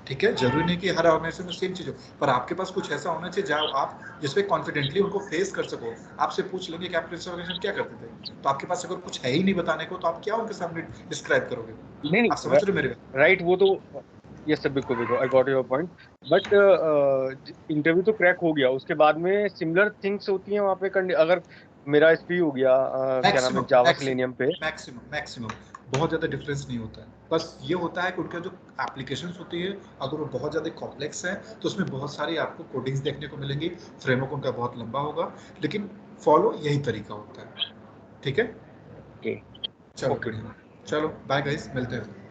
ठीक है, जरूरी नहीं कि हर ऑर्गेनाइजेशन में सेम चीज़ हो, पर आपके पास कुछ ऐसा होना चाहिए जहाँ आप जिसपे कॉन्फिडेंटली उनको फेस कर सको। आपसे पूछ लेंगे कि आप पिछले ऑर्गेनाइजेशन क्या करते थे, तो आपके पास अगर कुछ है ही नहीं बताने को तो आप क्या उनके सामने डिस्क्राइब करोगे। नहीं आप समझ रहे हो मेरे बात? राइट, वो तो यस सर, बिल्कुल बिल्कुल, I got your point. But interview तो क्रैक हो गया, उसके बाद में सिमिलर थिंग्स होती हैं वहाँ पे अगर मेरा एसपी हो गया क्या नाम है मैक्सिमम जावा मैक्सिमम सेलेनियम पे? मैक्सिमम बहुत ज़्यादा डिफरेंस नहीं होता है। बस ये होता है कि उनका जो एप्लीकेशंस होती है अगर वो बहुत ज़्यादा कॉम्प्लेक्स है तो उसमें बहुत सारी आपको कोडिंग्स देखने को मिलेंगी, फ्रेमवर्क उनका बहुत लंबा होगा, लेकिन फॉलो यही तरीका होता है। ठीक है, ओके चलो ओके। बढ़िया, चलो बाय गाइस, मिलते हैं।